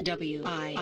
WIFTBPM.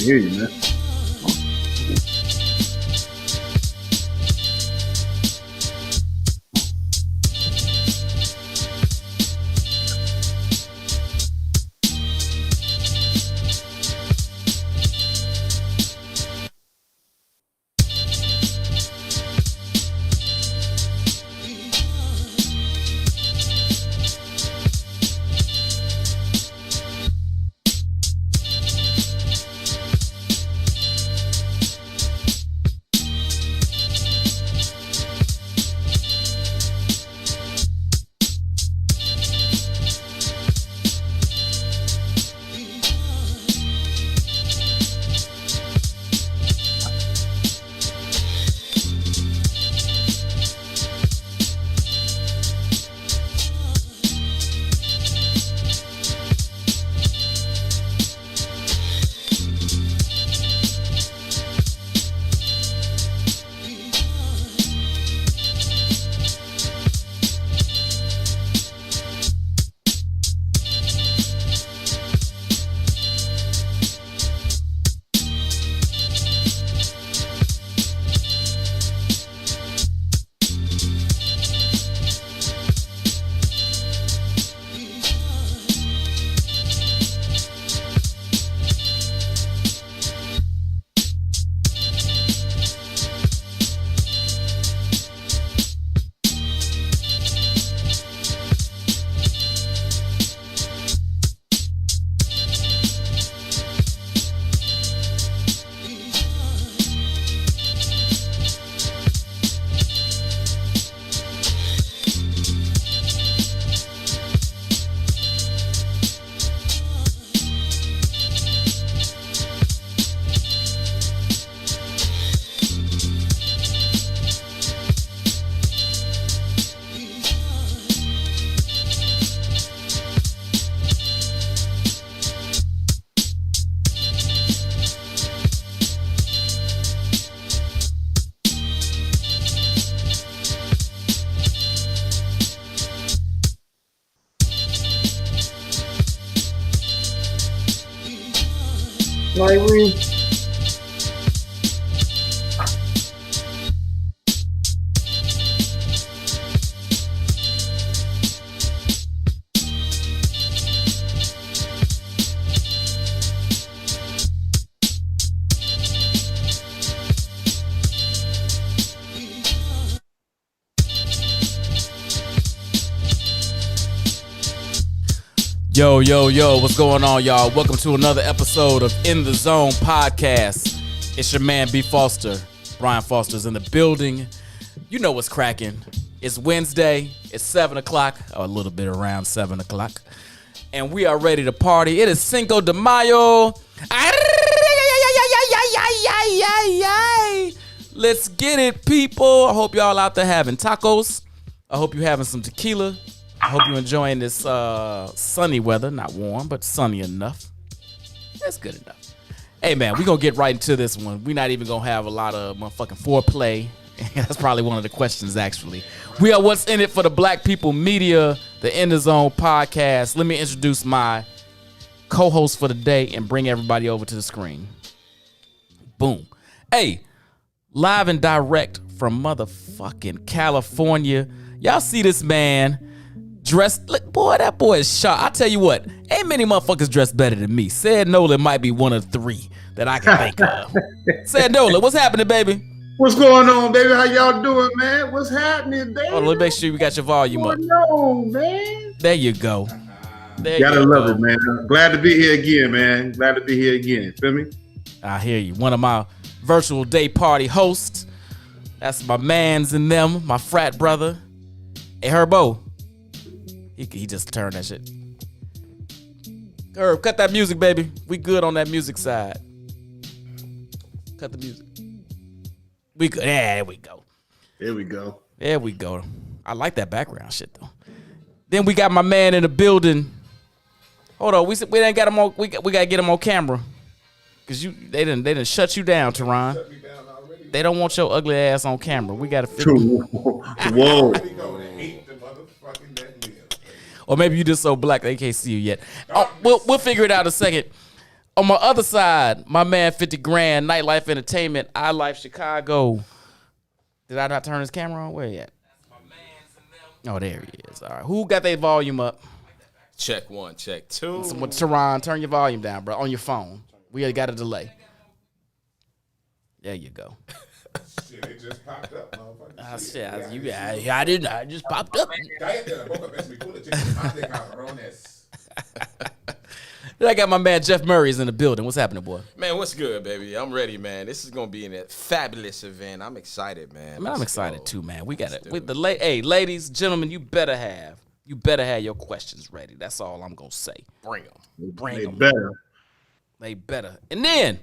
Hear you, man. Kyrie. Yo, what's going on, y'all? Welcome to another episode of In the Zone podcast. It's your man, B. Foster. Brian Foster's in the building. You know what's cracking. It's Wednesday. It's 7 o'clock, or a little bit around 7 o'clock. And we are ready to party. It is Cinco de Mayo. Let's get it, people. I hope y'all out there having tacos. I hope you're having some tequila. I hope you're enjoying this sunny weather. Not warm, but sunny enough. That's good enough. Hey, man, we're going to get right into this one. We're not even going to have a lot of motherfucking foreplay. That's probably one of the questions, actually. We are What's In It for the Black People Media, the In the Zone podcast. Let me introduce my co-host for the day and bring everybody over to the screen. Boom. Hey, live and direct from motherfucking California. Y'all see this man dressed, look, boy, that boy is sharp. I tell you what, ain't many motherfuckers dressed better than me. Said Nolan might be one of three that I can think of. Said Nolan, what's happening, baby? What's going on, baby? How y'all doing, man? What's happening, baby? Oh, let's make sure you got your volume up. No, man. There you go. There Gotta you love go. it, man. Glad to be here again, man. Glad to be here again. Feel me? I hear you. One of my virtual day party hosts. That's my mans and them, my frat brother. Hey, Herbo. He just turned that shit. Herb, cut that music, baby. We good on that music side. Cut the music. We good. Yeah, there we go. There we go. There we go. I like that background shit though. Then we got my man in the building. Hold on, we ain't got him on. We gotta get him on camera. Cause they didn't shut you down, Teron. They don't want your ugly ass on camera. We gotta fix Whoa. Or maybe you just so black they can't see you yet. Oh, we'll figure it out in a second. On my other side, my man 50 Grand, Nightlife Entertainment, iLife Chicago. Did I not turn his camera on? Where he at? Oh, there he is. All right. Who got their volume up? Check one, check two. Teron, turn your volume down, bro, on your phone. We got a delay. There you go. Shit, it just popped up, motherfucker. Shit, I didn't. I just popped up. I got my man Jeff Murray's in the building. What's happening, boy? Man, what's good, baby? I'm ready, man. This is gonna be a fabulous event. I'm excited, man. I'm excited too, man. We got it. With the hey, ladies, gentlemen, you better have your questions ready. That's all I'm gonna say. Bring them. Bring them. Better. They better. And then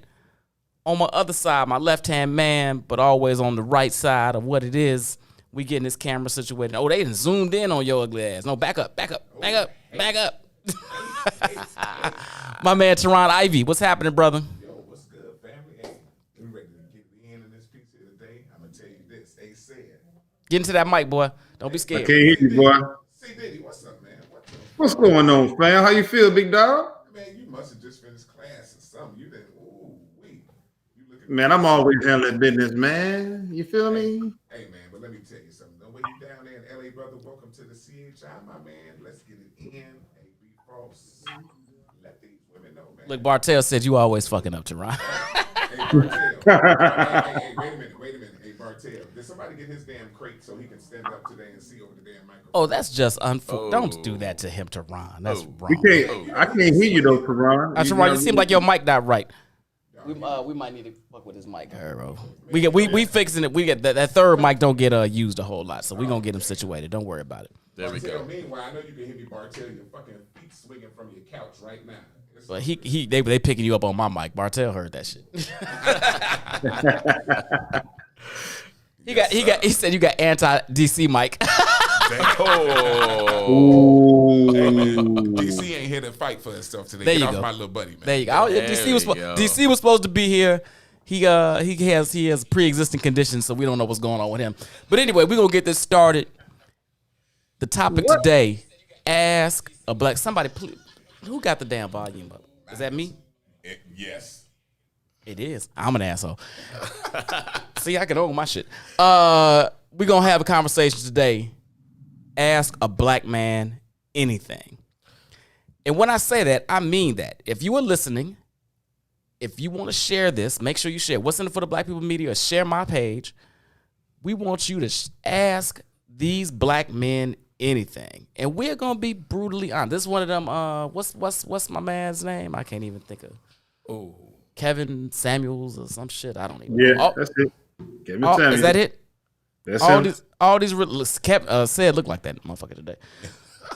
on my other side, my left-hand man, but always on the right side of what it is, we getting this camera situated. Oh, they done zoomed in on your ugly ass. No, back up. My man, Teron Ivy. What's happening, brother? Yo, what's good, family? Hey, we ready to get the end of this piece of the day. I'm gonna tell you this. They said. Get into that mic, boy. Don't be I scared. can't hear you, boy. C Diddy, what's up, man? What's going on, fam? How you feel, big dog? Man, you must have just finished class or something. You didn't. Ooh, wait. You looking? Man, I'm always handling business, man. You feel me? Hey, man, but let me tell you something. The way you down there in LA, brother. Welcome to the CHI, my man. Let's get it in. Hey, B Frost. Let these women know, man. Look, Bartell said you always fucking up, Teron. Hey, Bartell. Hey, wait a minute. Hey, Bartell. Did somebody get his damn crate so he can stand up today and see over the damn microphone? Oh, that's just unfortunate. Don't do that to him, Teron. That's wrong. I can't hear you though, Teron. Teron, you seem like your mic not right. We might need to fuck with his mic, bro. We fixing it. We get that third mic don't get used a whole lot, so we gonna get him situated. Don't worry about it. There we go. Meanwhile, I know you can hear me, Bartell. Your fucking feet swinging from your couch right now. But they picking you up on my mic. Bartell heard that shit. He said you got anti DC mic. Oh. Hey, man, DC ain't here to fight for himself today. There Get you off go. my little buddy, man. There you go. DC was supposed to be here. He has pre-existing conditions, so we don't know what's going on with him. But anyway, we're gonna get this started. The topic today: ask a black somebody. Please, who got the damn volume up? Is that me? Yes. It is. I'm an asshole. See, I can own my shit. We're going to have a conversation today. Ask a black man anything. And when I say that, I mean that. If you are listening, if you want to share this, make sure you share. What's in it for the Black People Media? Or share my page. We want you to ask these black men anything. And we're going to be brutally honest. This is one of them, what's my man's name? I can't even think of. Ooh. Kevin Samuels or some shit. I don't even Yeah, know. that's it. Kevin Samuels. Is that it? That's all him. these said look like that motherfucker today.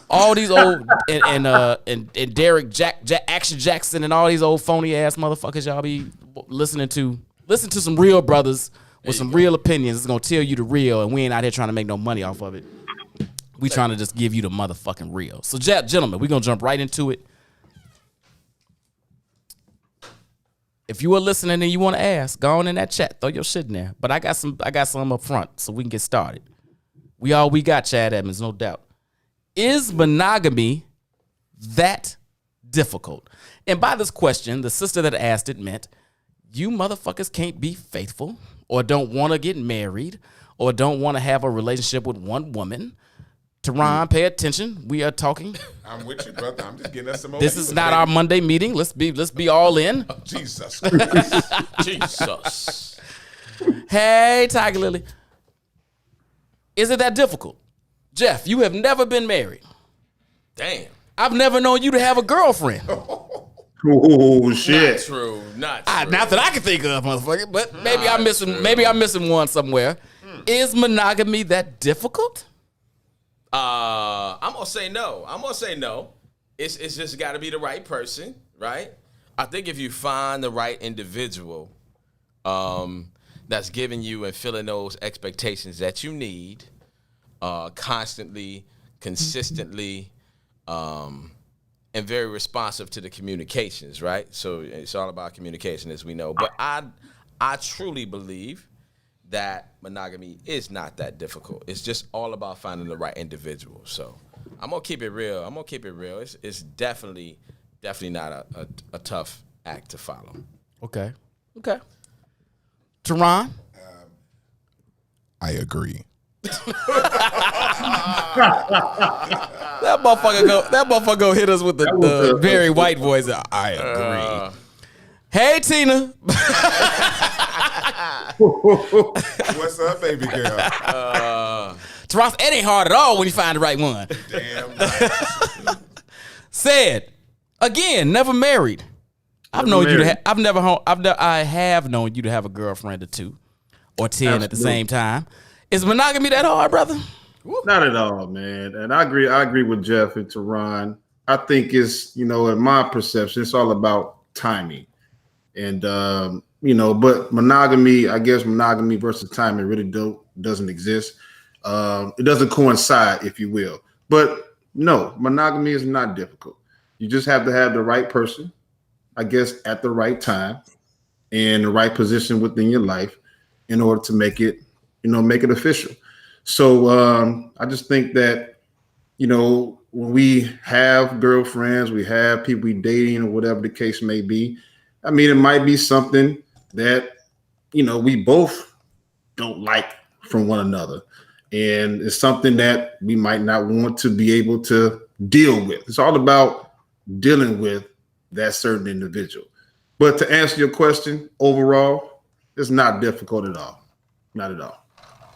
All these old and Derek Action Jackson and all these old phony ass motherfuckers y'all be listening to. Listen to some real brothers with some real opinions. It's gonna tell you the real, and we ain't out here trying to make no money off of it. We trying to just give you the motherfucking real. So, gentlemen, we're gonna jump right into it. If you are listening and you want to ask, go on in that chat, throw your shit in there. But I got some up front, so we can get started. We got Chad Edmonds, no doubt. Is monogamy that difficult? And by this question, the sister that asked it meant you motherfuckers can't be faithful or don't want to get married or don't want to have a relationship with one woman. Teron, pay attention. We are talking. I'm with you, brother. I'm just getting us some more. This is not our Monday meeting. Let's be all in. Oh, Jesus. Jesus. Hey, Tiger Lily. Is it that difficult? Jeff, you have never been married. Damn. I've never known you to have a girlfriend. Oh shit. Not true. Not true. Not that I can think of, motherfucker, but maybe I'm missing one somewhere. Is monogamy that difficult? I'm gonna say no. It's just got to be the right person, right? I think if you find the right individual, that's giving you and filling those expectations that you need, constantly, consistently, and very responsive to the communications, right? So it's all about communication, as we know. But I truly believe that monogamy is not that difficult. It's just all about finding the right individual. So I'm gonna keep it real. It's definitely not a tough act to follow. Okay. Teron? I agree. That motherfucker go hit us with the very white voice. I agree. Hey, Tina. What's up, baby girl? Teron, it ain't hard at all when you find the right one. Damn right. Said again, never married. I have known you to have a girlfriend or 2 or 10 at the same time. Is monogamy that hard, brother? Not at all, man. And I agree with Jeff and Teron. I think it's, in my perception, it's all about timing. And but monogamy, I guess monogamy versus timing really doesn't exist. It doesn't coincide, if you will. But no, monogamy is not difficult. You just have to have the right person, I guess, at the right time and the right position within your life in order to make it official. So I just think that, when we have girlfriends, we have people we dating or whatever the case may be, I mean, it might be something that, we both don't like from one another. And it's something that we might not want to be able to deal with. It's all about dealing with that certain individual. But to answer your question, overall, it's not difficult at all. Not at all.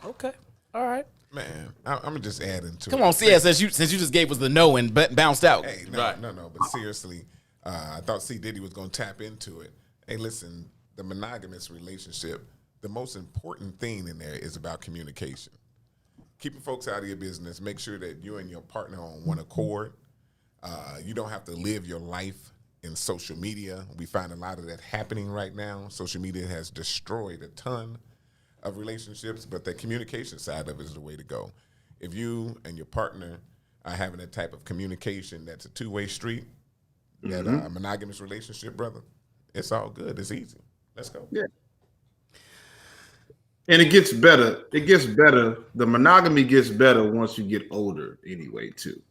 Okay. All right. Man, I'm gonna just add into Come it. on, CS, since you just gave us the no and bounced out. Hey, no. But seriously, I thought C. Diddy was gonna tap into it. Hey, listen, the monogamous relationship, the most important thing in there is about communication. Keeping folks out of your business. Make sure that you and your partner are on one accord. You don't have to live your life in social media. We find a lot of that happening right now. Social media has destroyed a ton of relationships, but the communication side of it is the way to go. If you and your partner are having that type of communication that's a two-way street, that monogamous relationship, brother, it's all good. It's easy. Let's go. Yeah. And it gets better. The monogamy gets better once you get older anyway, too.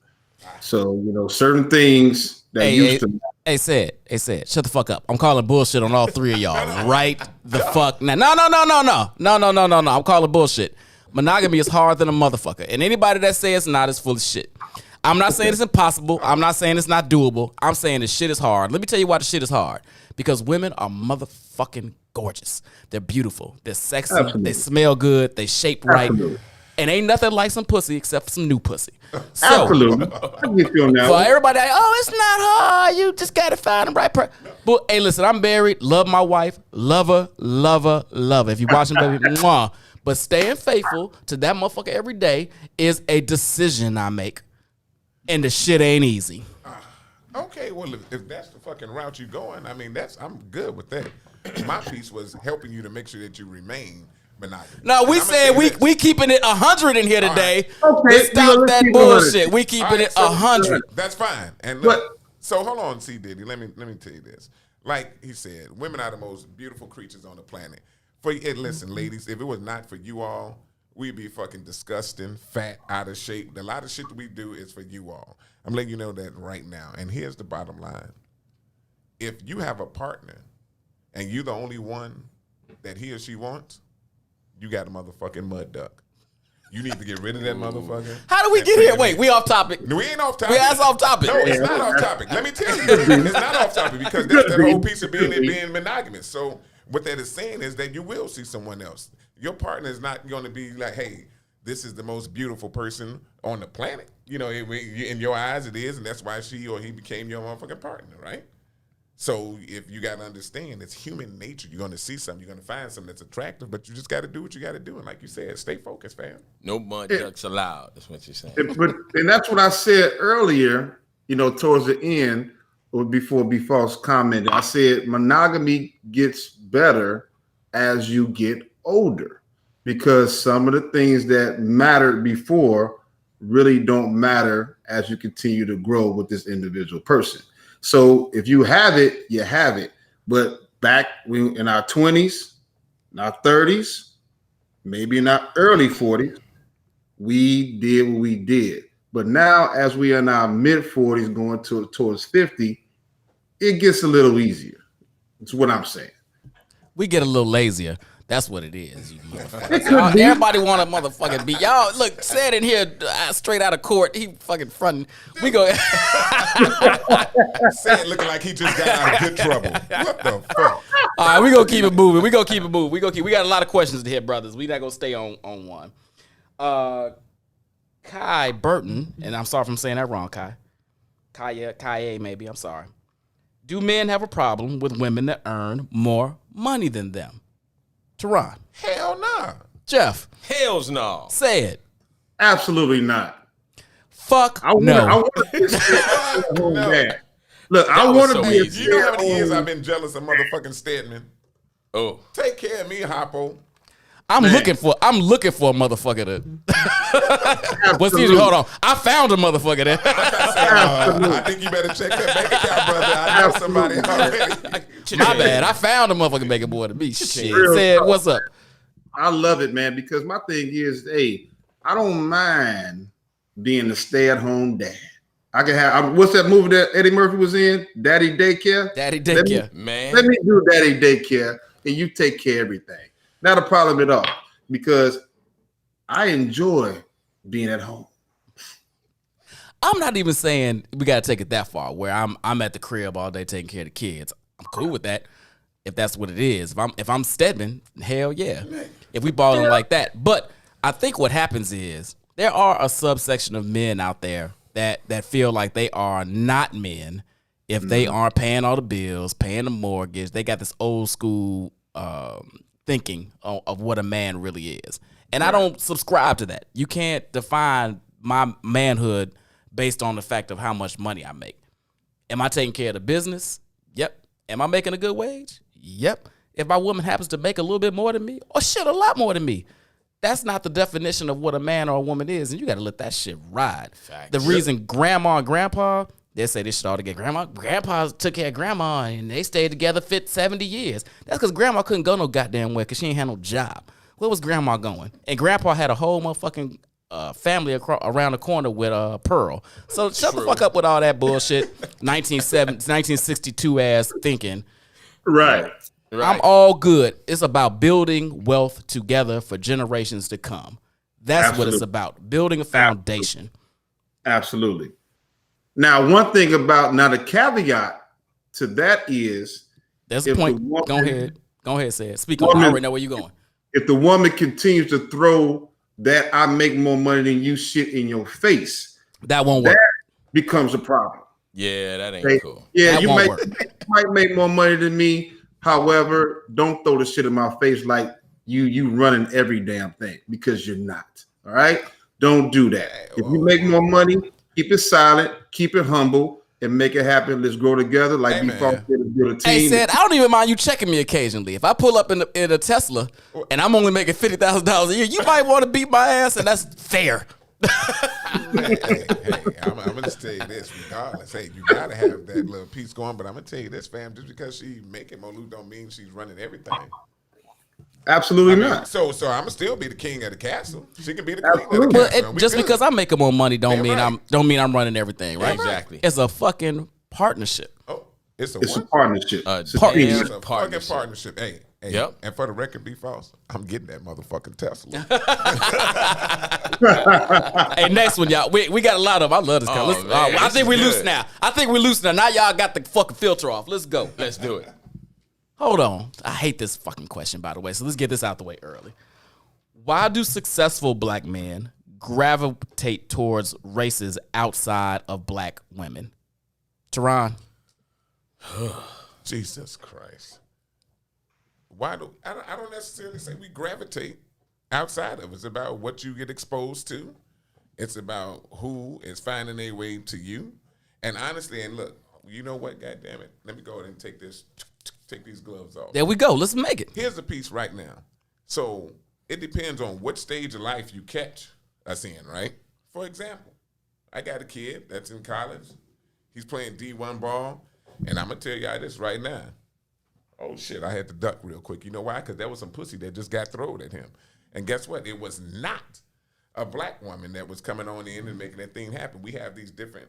So, certain things that used to. Hey, said, shut the fuck up. I'm calling bullshit on all three of y'all right the fuck now. No. I'm calling bullshit. Monogamy is harder than a motherfucker. And anybody that says it's not is full of shit. I'm not saying it's impossible. I'm not saying it's not doable. I'm saying this shit is hard. Let me tell you why the shit is hard. Because women are motherfucking gorgeous. They're beautiful. They're sexy. Absolutely. They smell good. They shape right. Absolutely. And ain't nothing like some pussy except for some new pussy. So, Absolutely. I get you on that for one. everybody, it's not hard. You just gotta find the right person. But hey, listen, I'm married. Love my wife. Love her. If you watching, baby, mwah. But staying faithful to that motherfucker every day is a decision I make, and the shit ain't easy. Okay, well, if that's the fucking route you're going, I mean, I'm good with that. My piece was helping you to make sure that you remain monogamous. No, we And I'ma said say this. we keeping it 100 in here today. Okay, Let's stop let's that keep it 100. bullshit. We keeping All right, it so 100. That's fine. And But- look, so hold on, C. Diddy. Let me tell you this. Like he said, women are the most beautiful creatures on the planet. Listen, ladies, if it was not for you all, we'd be fucking disgusting, fat, out of shape. A lot of shit that we do is for you all. I'm letting you know that right now. And here's the bottom line. If you have a partner and you're the only one that he or she wants, you got a motherfucking mud duck. You need to get rid of that motherfucker. How do we get here? Wait, we off topic. No, we ain't off topic. That's off topic. No, it's not off topic. Let me tell you, it's not off topic because that's that whole piece of being monogamous. So what that is saying is that you will see someone else. Your partner is not going to be like, hey, this is the most beautiful person on the planet. In your eyes it is, and that's why she or he became your motherfucking partner, right? So if you got to understand, it's human nature. You're going to see something. You're going to find something that's attractive, but you just got to do what you got to do. And like you said, stay focused, fam. No mud ducks allowed. That's what you're saying. And that's what I said earlier, towards the end, or before B False commented. I said monogamy gets better as you get older because some of the things that mattered before really don't matter as you continue to grow with this individual person. So if you have it, you have it. But back in our 20s, in our 30s, maybe in our early 40s, we did what we did. But now, as we are in our mid 40s going towards 50, it gets a little easier. That's what I'm saying. We get a little lazier. That's what it is. You It could be. everybody want a motherfucking beat. Y'all, look, said in here straight out of court. He fucking fronting. We go. Sad looking like he just got out of good trouble. What the fuck? All right, we gonna keep it moving. We got a lot of questions to hit, brothers. We not gonna stay on one. Kai Burton, and I'm sorry if I'm saying that wrong, Kai. Kaya, maybe. I'm sorry. Do men have a problem with women that earn more money than them? Teron. Hell nah. Jeff. Hells no. Say it. Absolutely not. Fuck I want no. to be a stay-at-home dad. Look, I was want so to be a easy. You know how many years stay-at-home. I've been jealous of motherfucking Stedman? Oh. Take care of me, Hoppo. I'm looking for a motherfucker to. Well, excuse me, hold on. I found a motherfucker that. I think you better check that bank account, brother. I know somebody already. My bad. I found a motherfucking making boy to be. Shit. Real Said, talk. what's up? I love it, man, because my thing is, hey, I don't mind being a stay-at-home dad. I can have what's that movie that Eddie Murphy was in? Daddy Daycare. Daddy Let me- daycare. Man. Let me do Daddy Daycare, and you take care of everything. Not a problem at all, because I enjoy being at home. I'm not even saying we gotta take it that far where I'm at the crib all day taking care of the kids. I'm cool with that if that's what it is. If I'm Stedman, hell yeah. If we balling like that. But I think what happens is there are a subsection of men out there that feel like they are not men if they aren't paying all the bills, paying the mortgage. They got this old school thinking of what a man really is. And I don't subscribe to that. You can't define my manhood based on the fact of how much money I make. Am I taking care of the business? Yep. Am I making a good wage? Yep. If my woman happens to make a little bit more than me, or shit, a lot more than me, that's not the definition of what a man or a woman is, and you got to let that shit ride. Facts. The reason grandma and grandpa, they say this shit ought to get grandpa took care of grandma, and they stayed together 70 years. That's because grandma couldn't go no goddamn way because she ain't had no job. Where was grandma going? And grandpa had a whole motherfucking family around the corner with Pearl. So shut the fuck up with all that bullshit. 1962 ass thinking. Right. I'm all good. It's about building wealth together for generations to come. That's what it's about. Building a foundation. Absolutely. Now, one thing about the caveat to that is there's a point. Go ahead, say it. Speak on. I already know where you're going. If the woman continues to throw that I make more money than you shit in your face, that won't work. That becomes a problem. Yeah, that ain't cool. Yeah, you might make more money than me. However, don't throw the shit in my face like you running every damn thing, because you're not. All right? Don't do that. If you make more money, keep it silent, keep it humble, and make it happen. Let's grow together like we fought to build a team. Hey, said I don't even mind you checking me occasionally. If I pull up in a Tesla and I'm only making $50,000 a year, you might want to beat my ass, and that's fair. hey, I'm gonna just tell you this, regardless. Hey, you gotta have that little piece going, but I'm gonna tell you this, fam. Just because she making more loot don't mean she's running everything. Absolutely not. So I'm gonna still be the king of the castle. She can be the queen of the But castle. just because I'm making more money don't mean I'm running everything, right? Exactly. It's a fucking partnership. Oh, it's a partnership. It's It's a fucking partnership. Hey. Yep. And for the record, be false. I'm getting that motherfucking Tesla. Hey, next one, y'all. We got a lot of them. I love this guy. I think we're loose now. Now y'all got the fucking filter off. Let's go. Let's do it. Hold on. I hate this fucking question, by the way. So let's get this out the way early. Why do successful black men gravitate towards races outside of black women? Teron. Jesus Christ. I don't necessarily say we gravitate outside of it. It's about what you get exposed to. It's about who is finding their way to you. And honestly, and look, you know what? God damn it. Let me go ahead and take these gloves off. There we go. Let's make it. Here's the piece right now. So it depends on what stage of life you catch us in, right? For example, I got a kid that's in college. He's playing D1 ball. And I'm going to tell y'all this right now. Oh, shit, I had to duck real quick. You know why? Because there was some pussy that just got thrown at him. And guess what? It was not a black woman that was coming on in and making that thing happen. We have these different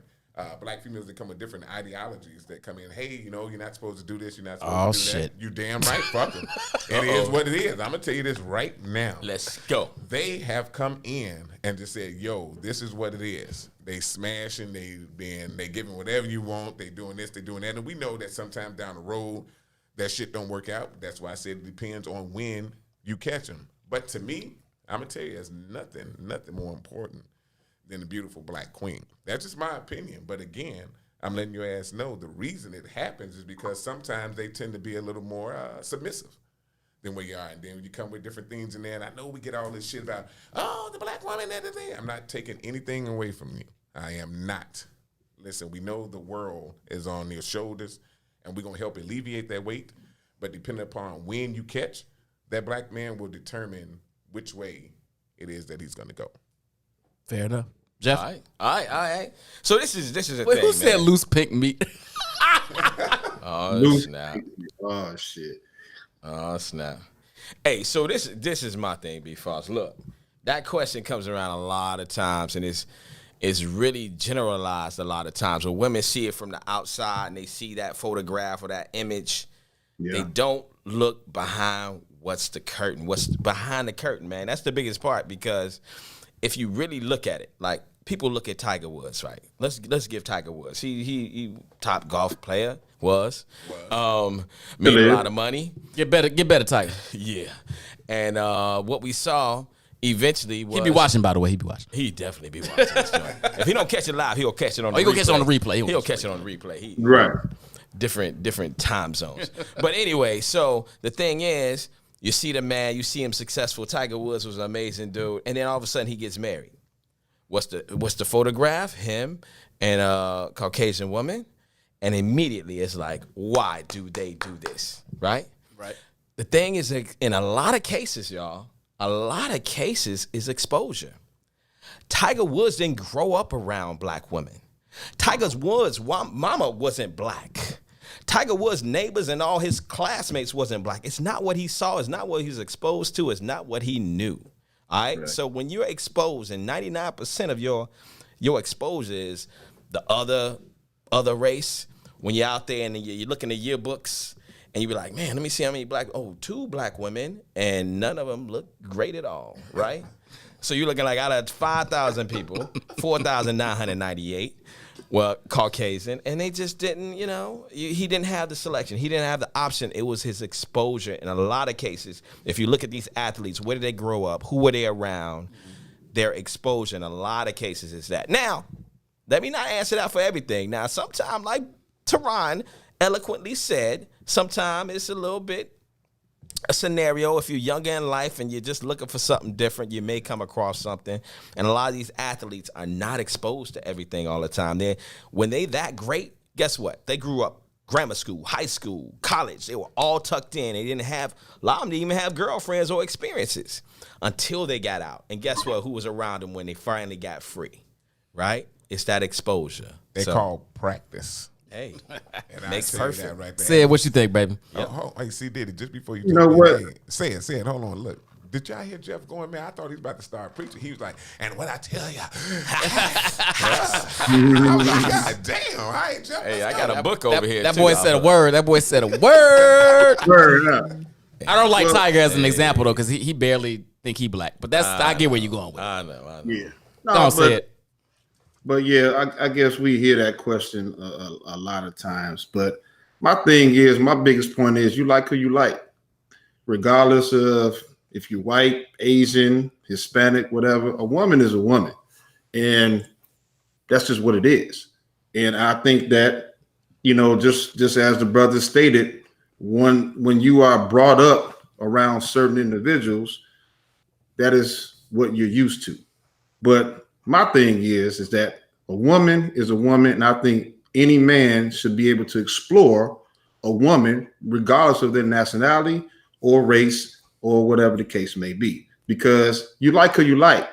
black females that come with different ideologies that come in. Hey, you're not supposed to do this. You're not supposed to do that. You damn right, fuck them. It is what it is. I'm going to tell you this right now. Let's go. They have come in and just said, yo, this is what it is. They smashing, they giving whatever you want. They doing this, they doing that. And we know that sometimes down the road, that shit don't work out. That's why I said it depends on when you catch them. But to me, I'm going to tell you, there's nothing more important than the beautiful black queen. That's just my opinion. But again, I'm letting your ass know the reason it happens is because sometimes they tend to be a little more submissive than where you are. And then when you come with different things in there, and I know we get all this shit about, the black woman, I'm not taking anything away from you. I am not. Listen, we know the world is on your shoulders, and we're going to help alleviate that weight. But depending upon when you catch, that black man will determine which way it is that he's going to go. Fair enough. Jeff? All right. So this is a Wait, thing, who said man. loose pink meat? Oh, snap. Oh, shit. Oh, snap. Hey, so this is my thing, B-Foss. Look, that question comes around a lot of times, and it's really generalized a lot of times. When women see it from the outside and they see that photograph or that image, they don't look behind what's behind the curtain, man. That's the biggest part, because if you really look at it, like people look at Tiger Woods, right? Let's give Tiger Woods. He top golf player was. Made a lot of money. Get better, Tiger. Yeah. And what we saw eventually was... He be watching, by the way. He be watching. He definitely be watching this joint. If he don't catch it live, he'll catch it on the replay. He'll catch it on the replay. He'll catch it on the replay. Right. Different time zones. But anyway, so the thing is, you see the man, you see him successful. Tiger Woods was an amazing dude. And then all of a sudden he gets married. What's the photograph? Him and a Caucasian woman. And immediately it's like, why do they do this? Right? Right. The thing is, in a lot of cases, y'all, is exposure. Tiger Woods didn't grow up around black women. Tiger Woods' mama wasn't black. Tiger Woods' neighbors and all his classmates wasn't black. It's not what he saw. It's not what he was exposed to. It's not what he knew. All right. So when you're exposed, and 99% of your exposure is the other race, when you're out there and you look in the yearbooks and you be like, man, let me see how many two black women, and none of them look great at all, right? So you're looking like out of 5,000 people, 4,998 were Caucasian, and they just didn't, he didn't have the selection. He didn't have the option. It was his exposure. In a lot of cases, if you look at these athletes, where did they grow up? Who were they around? Their exposure in a lot of cases is that. Now, let me not answer that for everything. Now, sometimes, like Teron eloquently said, sometimes it's a little bit a scenario. If you're younger in life and you're just looking for something different, you may come across something. And a lot of these athletes are not exposed to everything all the time. When they that great, guess what? They grew up grammar school, high school, college. They were all tucked in. They didn't have, a lot of them didn't even have girlfriends or experiences until they got out. And guess what? Who was around them when they finally got free, right? It's that exposure. They call practice. Hey, And makes I tell you perfect. that right there. Say it, what you think, baby. Hey, C Diddy, just before you know what? Hey, say it. Hold on, look. Did y'all hear Jeff going, man? I thought he was about to start preaching. He was like, and what I tell you. I was like, God damn. All right, Jeff. Hey, I let's got go. a book over here. That too. boy said a word. That boy said a word. Word up. I don't like Tiger as an example, though, because he barely think he black. But I get where you're going with it. I know. Yeah. No, Don't say it. But yeah, I guess we hear that question a lot of times. But my thing is, my biggest point is, you like who you like, regardless of if you're white, Asian, Hispanic, whatever. A woman is a woman, and that's just what it is. And I think that, just as the brother stated, when you are brought up around certain individuals, that is what you're used to. But my thing is that a woman is a woman, and I think any man should be able to explore a woman regardless of their nationality or race or whatever the case may be, because you like who you like.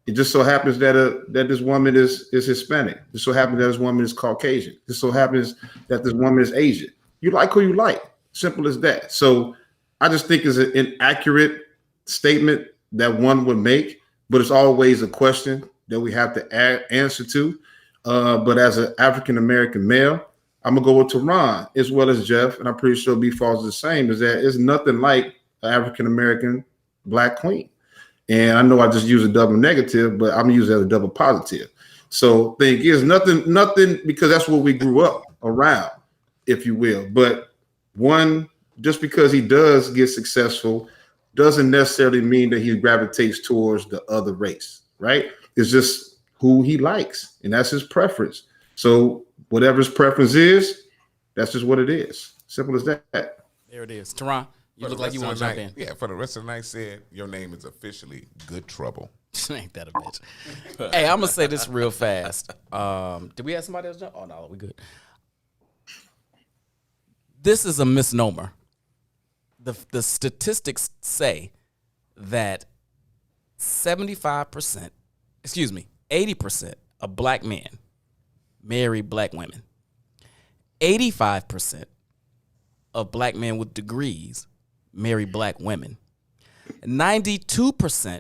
It just so happens that this woman is Hispanic. It just so happens that this woman is Caucasian. It just so happens that this woman is Asian. You like who you like. Simple as that. So I just think it's an inaccurate statement that one would make, but it's always a question that we have to answer to. But as an African-American male, I'm going to go with Teron as well as Jeff, and I'm pretty sure B Falls is the same, is that it's nothing like an African-American black queen. And I know I just use a double negative, but I'm using it as a double positive. So thing is nothing, because that's what we grew up around, if you will. But one, just because he does get successful doesn't necessarily mean that he gravitates towards the other race, right? It's just who he likes, and that's his preference. So whatever his preference is, that's just what it is. Simple as that. There it is. Teron, you look like you want to jump in. Yeah, for the rest of the night, said your name is officially Good Trouble. Ain't that a bitch? Hey, I'm going to say this real fast. Did we have somebody else jump? Oh, no, we good. This is a misnomer. The statistics say that 80% of black men marry black women. 85% of black men with degrees marry black women. 92%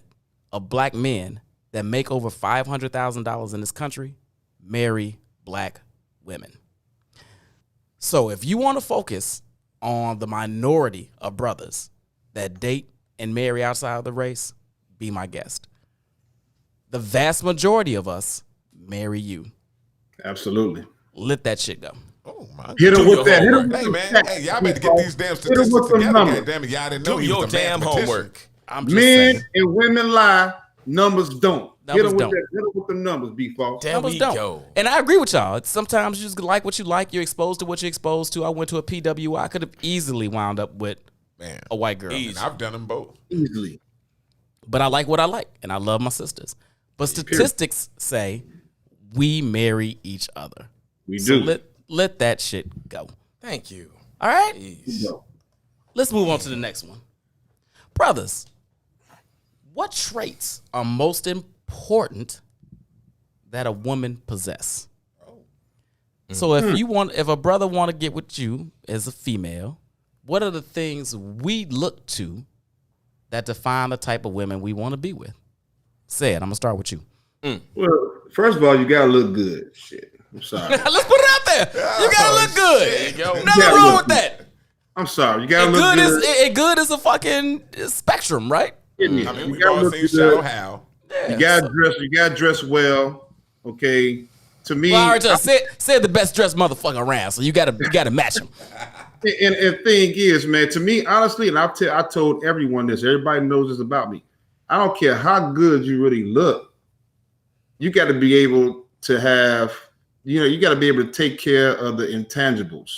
of black men that make over $500,000 in this country marry black women. So if you want to focus on the minority of brothers that date and marry outside of the race, be my guest. The vast majority of us marry you. Absolutely. Let that shit go. Oh my! Hit him with that. Hey man, hey, y'all better get these damn statistics together. Goddamn it, y'all didn't know Do he your was a damn mathematician. homework. I'm just Men saying. and women lie, numbers don't. Numbers Hit don't. them with the numbers, B Falls. There Numbers we don't. go. And I agree with y'all. Sometimes you just like what you like. You're exposed to what you're exposed to. I went to a PWI. I could have easily wound up with Man, a white girl. Easy. and I've done them both. Easily. But I like what I like, and I love my sisters. But statistics say we marry each other. We So do. let that shit go. Thank you. All right? Jeez. Let's move on to the next one. Brothers, what traits are most important that a woman possess? So if a brother want to get with you as a female, what are the things we look to that define the type of women we want to be with? Said, I'm gonna start with you. Well, first of all, you gotta look good. Shit, I'm sorry. Let's put it out there. You gotta look good. There you go. Nothing gotta wrong look with that. I'm sorry. You gotta And look good good. is good is a fucking spectrum, right? I mean, You we've gotta all look seen good. Shallow Hal. You gotta dress. You gotta dress well. Okay. To me, Well, I already said the best dressed motherfucker around, so you gotta match him. and thing is, man, to me, honestly, and I told everyone this. Everybody knows this about me. I don't care how good you really look. You got to be able to have, you got to be able to take care of the intangibles.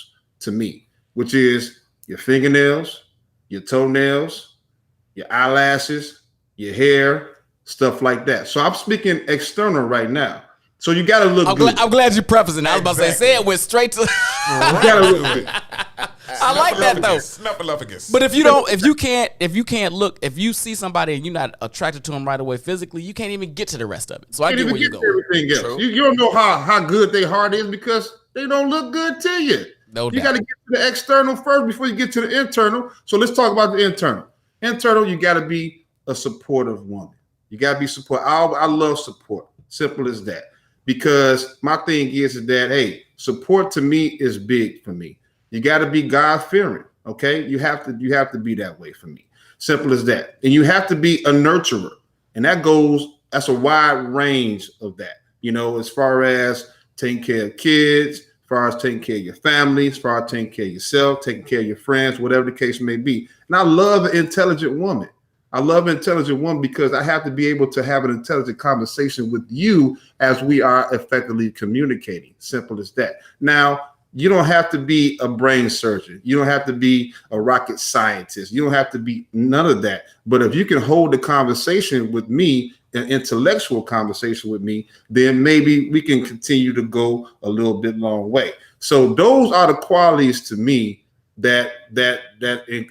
To me, which is your fingernails, your toenails, your eyelashes, your hair, stuff like that. So I'm speaking external right now. So you got to look good. I'm glad you're prefacing. I was about to say it went straight to. You got to look good. I like that though. Snuffleupagus. But if you can't look, if you see somebody and you're not attracted to them right away physically, you can't even get to the rest of it. So I You get can't where even you get go. to everything else. You don't know how good their heart is because they don't look good to you. No You doubt. got to get to the external first before you get to the internal. So let's talk about the internal. Internal, you got to be a supportive woman. You got to be supportive. I love support. Simple as that. Because my thing is that, hey, support to me is big for me. You got to be God-fearing, okay? You have to be that way for me. Simple as that. And you have to be a nurturer. And that's a wide range of that, as far as taking care of kids, as far as taking care of your family, as far as taking care of yourself, taking care of your friends, whatever the case may be. And I love an intelligent woman. I love an intelligent woman because I have to be able to have an intelligent conversation with you as we are effectively communicating. Simple as that. Now, you don't have to be a brain surgeon. You don't have to be a rocket scientist. You don't have to be none of that. But if you can hold the conversation with me, an intellectual conversation with me, then maybe we can continue to go a little bit long way. So those are the qualities to me that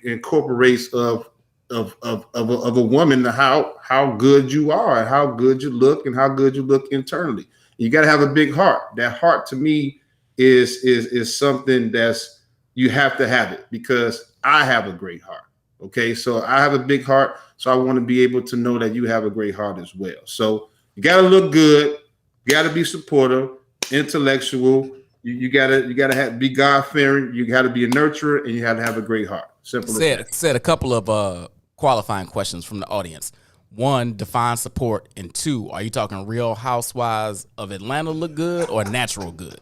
incorporates of a woman, how good you are and how good you look and how good you look internally. You got to have a big heart. That heart to me is something that's, you have to have it because I have a great heart. Okay. So I have a big heart. So I want to be able to know that you have a great heart as well. So you got to look good. You got to be supportive, intellectual. You gotta be God-fearing. You got to be a nurturer, and you have to have a great heart. Simple as that. Said a couple of qualifying questions from the audience. One, define support, and two, are you talking Real Housewives of Atlanta look good or natural good?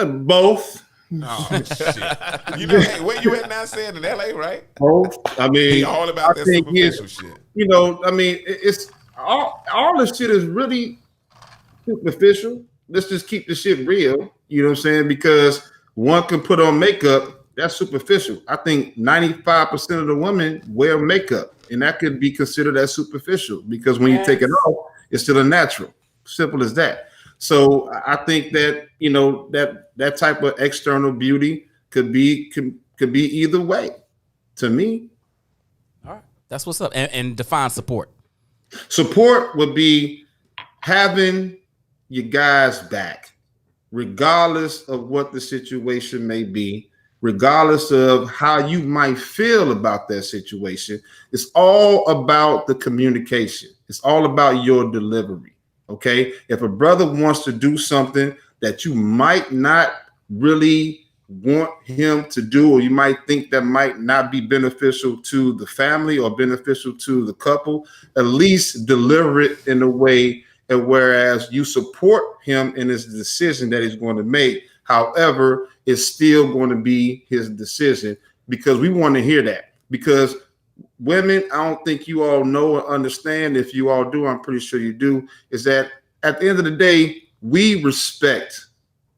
Both. Oh shit! Hey, where you at now? Saying in LA, right? Both. I mean, He all about that superficial shit. It's all this shit is really superficial. Let's just keep the shit real. You know what I'm saying? Because one can put on makeup, that's superficial. I think 95% of the women wear makeup, and that could be considered as superficial because when you take it off, it's still a natural. Simple as that. So I think that that type of external beauty could be either way. To me, All right, that's what's up. And define support. support would be having your guys back, regardless of what the situation may be, regardless of how you might feel about that situation. It's all about the communication. It's all about your delivery. Okay. If a brother wants to do something that you might not really want him to do, or you might think that might not be beneficial to the family or beneficial to the couple, at least deliver it in a way and whereas you support him in his decision that he's going to make. However, it's still going to be his decision because we want to hear that. Because women, I don't think you all know or understand. If you all do, I'm pretty sure you do, is that at the end of the day, we respect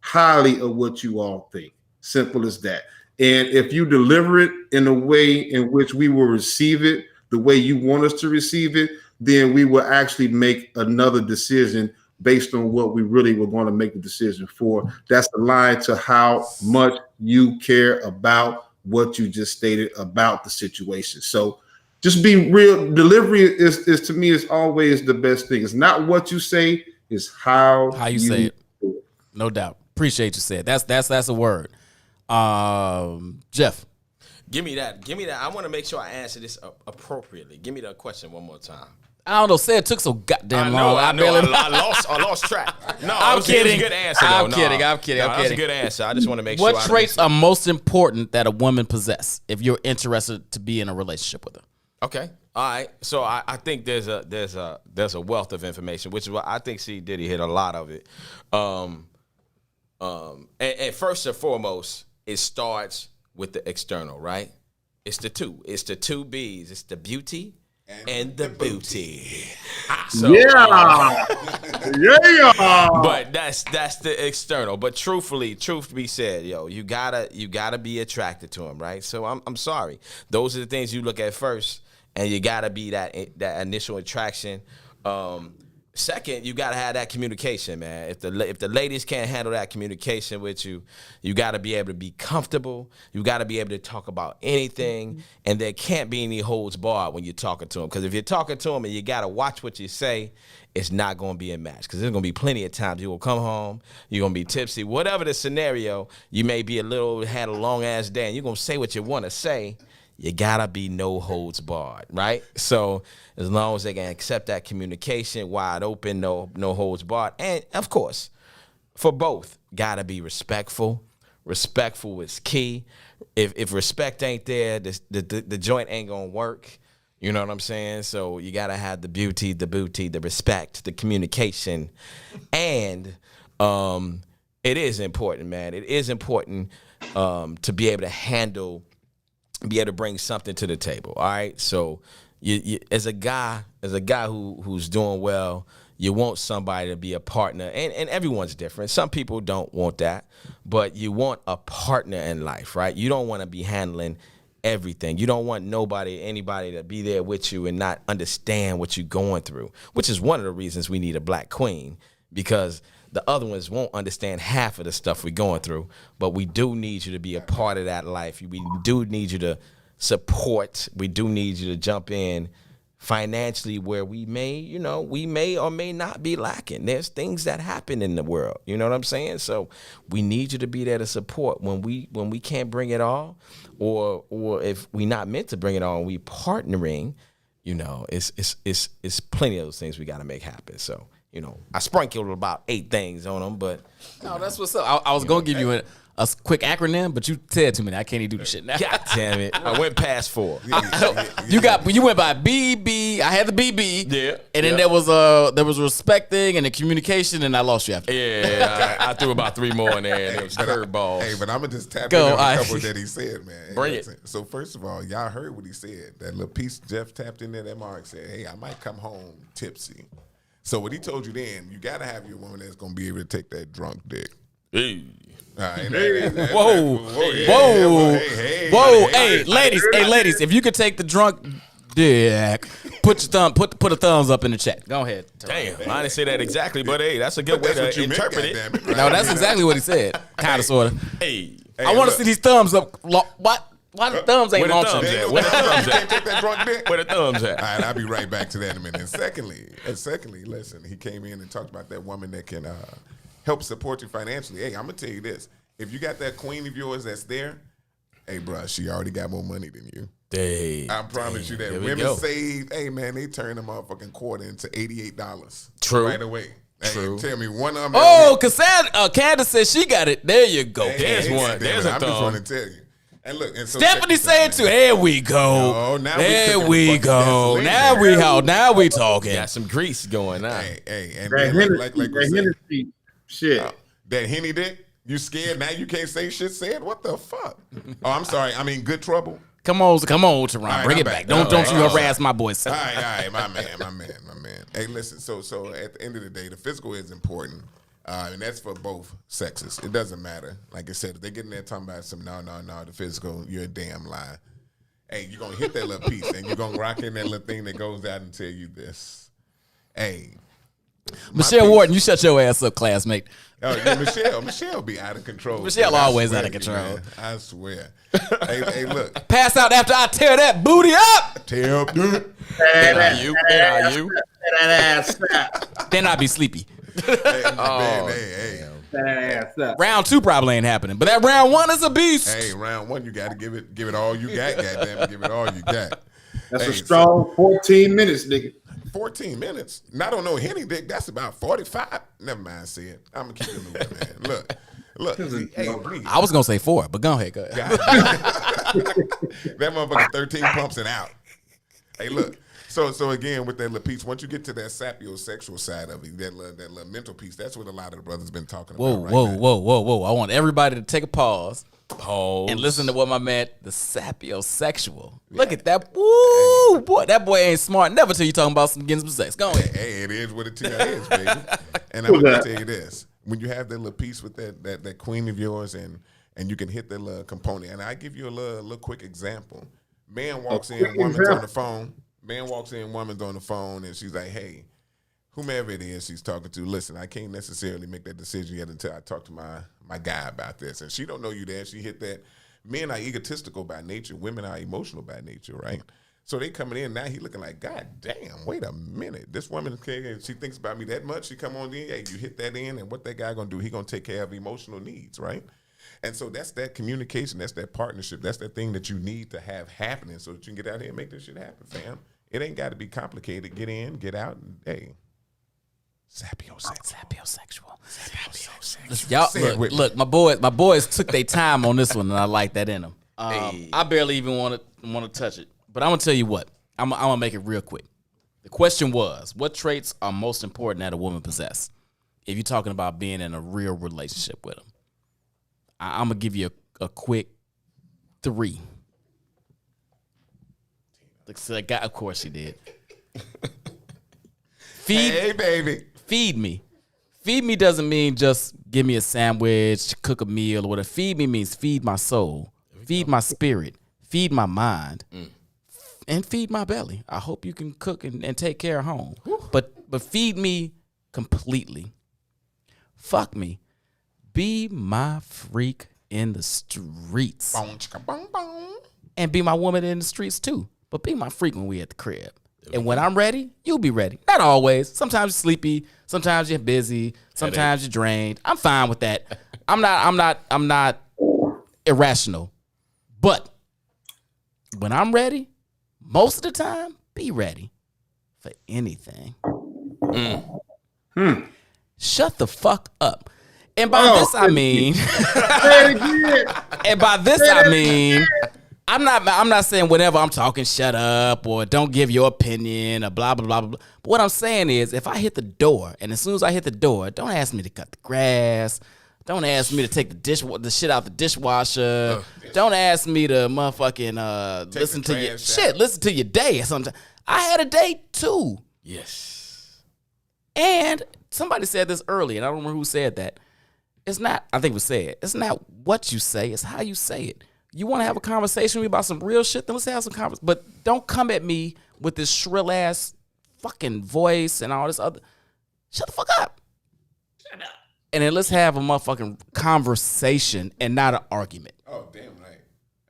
highly of what you all think. Simple as that. And if you deliver it in a way in which we will receive it the way you want us to receive it, then we will actually make another decision based on what we really were going to make the decision for. That's aligned to how much you care about what you just stated about the situation. So just be real. Delivery is to me is always the best thing. It's not what you say, it's how you say it. No doubt. Appreciate you said. That's a word. Jeff. Give me that. I want to make sure I answer this appropriately. Give me the question one more time. I don't know. Say it took so goddamn long. I lost track. No, I'm kidding. It was a good answer. Though. I'm No. kidding. No, that was a good answer. I just want to make sure. What traits are most important that a woman possess if you're interested to be in a relationship with her? Okay. All right. So I think there's a wealth of information, which is what I think C Diddy hit a lot of it. And first and foremost, it starts with the external, right? It's the two. It's the two B's. It's the beauty and the booty. So, Yeah. but that's the external. But truth be said, yo, you gotta be attracted to him, right? So I'm sorry. Those are the things you look at first, and you gotta be that initial attraction. Second, you gotta have that communication, man. If the ladies can't handle that communication with you, you gotta be able to be comfortable. You gotta be able to talk about anything, and there can't be any holds barred when you're talking to them. Because if you're talking to them and you gotta watch what you say, it's not gonna be a match. Because there's gonna be plenty of times you will come home, you're gonna be tipsy, whatever the scenario. You may be had a long ass day, and you're gonna say what you want to say. You gotta be no holds barred, right? So as long as they can accept that communication, wide open, no holds barred, and of course, for both, gotta be respectful. Respectful is key. If respect ain't there, the joint ain't gonna work. You know what I'm saying? So you gotta have the beauty, the booty, the respect, the communication, and it is important, man. It is important to be able to be able to bring something to the table. All right. So you as a guy who's doing well, you want somebody to be a partner, and everyone's different. Some people don't want that, but you want a partner in life, right? You don't want to be handling everything. You don't want anybody to be there with you and not understand what you're going through, which is one of the reasons we need a black queen, because the other ones won't understand half of the stuff we're going through, but we do need you to be a part of that life. We do need you to support. We do need you to jump in financially where we may or may not be lacking. There's things that happen in the world. You know what I'm saying? So we need you to be there to support when we can't bring it all, or if we're not meant to bring it all and we partnering, it's plenty of those things we got to make happen. So, I sprinkled about 8 things on them, but no, that's what's up. I was gonna give you a quick acronym, but you said too many. I can't even do the shit now. God damn it! I went past 4. You went by BB. I had the BB. Yeah, and then there was respecting and the communication, and I lost you after. Yeah, I threw about 3 more in there. And it was curveballs. Hey, but I'm gonna just tap in on a couple that he said, man. Bring it. So first of all, y'all heard what he said. That little piece Jeff tapped in there. That Mark said, "Hey, I might come home tipsy." So what he told you then, you got to have your woman that's going to be able to take that drunk dick. Hey. All right, whoa. Hey, ladies, if you could take the drunk dick, put a thumbs up in the chat. Go ahead. Damn, I didn't say that exactly, but hey, that's a good way to interpret it. Right? No, that's exactly what he said. Kind of, sort of. Hey, I want to see these thumbs up. What? Why the thumbs ain't launching? Where the thumbs can't take that drunk dick? Where the thumbs at? All right, I'll be right back to that in a minute. And secondly, listen, he came in and talked about that woman that can help support you financially. Hey, I'm going to tell you this. If you got that queen of yours that's there, hey, bro, she already got more money than you. I promise you that. Women save, hey, man, they turn the motherfucking quarter into $88. True. Right away. True. Hey, tell me one of them. Oh, because Candace said she got it. There you go. There's one. There's a I'm thumb. just want to tell you. And look, and so Stephanie said too. Here we go. No, there we go. Now we talking. Got some grease going on. Hey, and That then like we said, Hennessy shit. that Henny dick, you scared? Now you can't say shit said? What the fuck? Oh, I'm sorry. I mean, good trouble. Come on, Teron. Right, bring I'm it back. back. Don't you harass my boys. All right, my man. Hey, listen. So at the end of the day, the physical is important. And that's for both sexes. It doesn't matter. Like I said, if they get in there talking about some no, the physical, you're a damn lie. Hey, you're going to hit that little piece and you're going to rock in that little thing that goes out and tell you this. Hey. Michelle Wharton, you shut your ass up, classmate. Oh, yeah, Michelle be out of control. Michelle man. always I out of swear to control. you, man. I swear. hey, look. Pass out after I tear that booty up. Tear up, dude. NIU. That ass up. Then I'll be sleepy. Hey. That ass up. Round 2 probably ain't happening, but that round 1 is a beast. Hey, round 1, you got to give it all you got, goddamn it. Give it all you got. That's a strong 14 minutes, nigga. 14 minutes. Not on no Henny dick. That's about 45. Never mind, Sid. I'm gonna keep it moving, man. Look. Hey, breathe. I was gonna say 4, but go ahead. Go ahead. That motherfucker 13 pumps and out. Hey, look. So again, with that little piece, once you get to that sapiosexual side of it, that little mental piece, that's what a lot of the brothers been talking about. Whoa. I want everybody to take a pause Pause. and listen to what my man, the sapiosexual. Look at that. Woo, boy, that boy ain't smart. Never till you talking about getting some sex. Go ahead. Hey, it is what it is, baby. And I'm gonna tell you this: when you have that little piece with that queen of yours, and you can hit that little component, and I give you a little quick example. Man walks in, woman's on the phone. Man walks in, woman's on the phone, and she's like, "Hey, whomever it is she's talking to, listen, I can't necessarily make that decision yet until I talk to my guy about this." And she don't know you there. She hit that. Men are egotistical by nature. Women are emotional by nature, right? So they coming in, now he looking like, God damn, wait a minute. This woman, she thinks about me that much. She come on in, hey, you hit that in, and what that guy going to do? He going to take care of emotional needs, right? And so that's that communication. That's that partnership. That's that thing that you need to have happening so that you can get out here and make this shit happen, fam. It ain't got to be complicated. Get in, get out, and hey. Sapiosexual. Listen, y'all, look, my boys took their time on this one, and I like that in them. Hey. I barely even want to touch it, but I'm gonna tell you what. I'm gonna make it real quick. The question was, what traits are most important that a woman possess? If you're talking about being in a real relationship with them, I'm gonna give you a quick 3. Of course she did. Hey, baby. Feed me. Feed me doesn't mean just give me a sandwich, cook a meal, or whatever. Feed me means feed my soul, feed my spirit, feed my mind, and feed my belly. I hope you can cook and take care of home. But feed me completely. Fuck me. Be my freak in the streets. And be my woman in the streets too. But be my freak when we at the crib. And when I'm ready, you'll be ready. Not always. Sometimes you're sleepy. Sometimes you're busy. Sometimes you're drained. I'm fine with that. I'm not irrational. But when I'm ready, most of the time, be ready for anything. Shut the fuck up. And by this I mean, I'm not saying whenever I'm talking, shut up or don't give your opinion or blah, blah, blah, blah. But what I'm saying is if I hit the door and as soon as I hit the door, don't ask me to cut the grass. Don't ask me to take the shit out the dishwasher. Don't ask me to motherfucking listen to your shit. Listen to your day or something. I had a day too. Yes. And somebody said this earlier, and I don't remember who said that. It's not, I think it was said, it's not what you say, it's how you say it. You want to have a conversation with me about some real shit, then let's have some conversation. But don't come at me with this shrill ass fucking voice and all this other. Shut the fuck up. Shut up. And then let's have a motherfucking conversation and not an argument. Oh, damn right.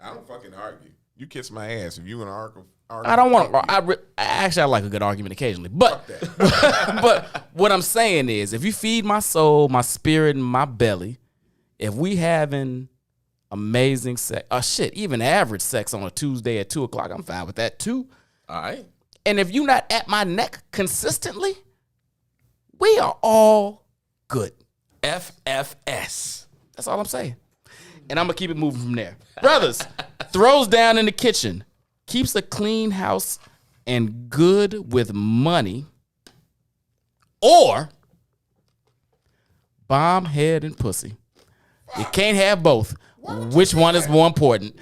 I don't fucking argue. You kiss my ass if you in an argument. I don't want to. I like a good argument occasionally, but but what I'm saying is, if you feed my soul, my spirit, and my belly, if we having amazing sex, even average sex on a Tuesday at 2:00, I'm fine with that too. All right. And if you not at my neck consistently, we are all good. FFS. That's all I'm saying. And I'm gonna keep it moving from there. Brothers, throws down in the kitchen. Keeps a clean house and good with money, or bomb head and pussy. You can't have both. Which one is more important?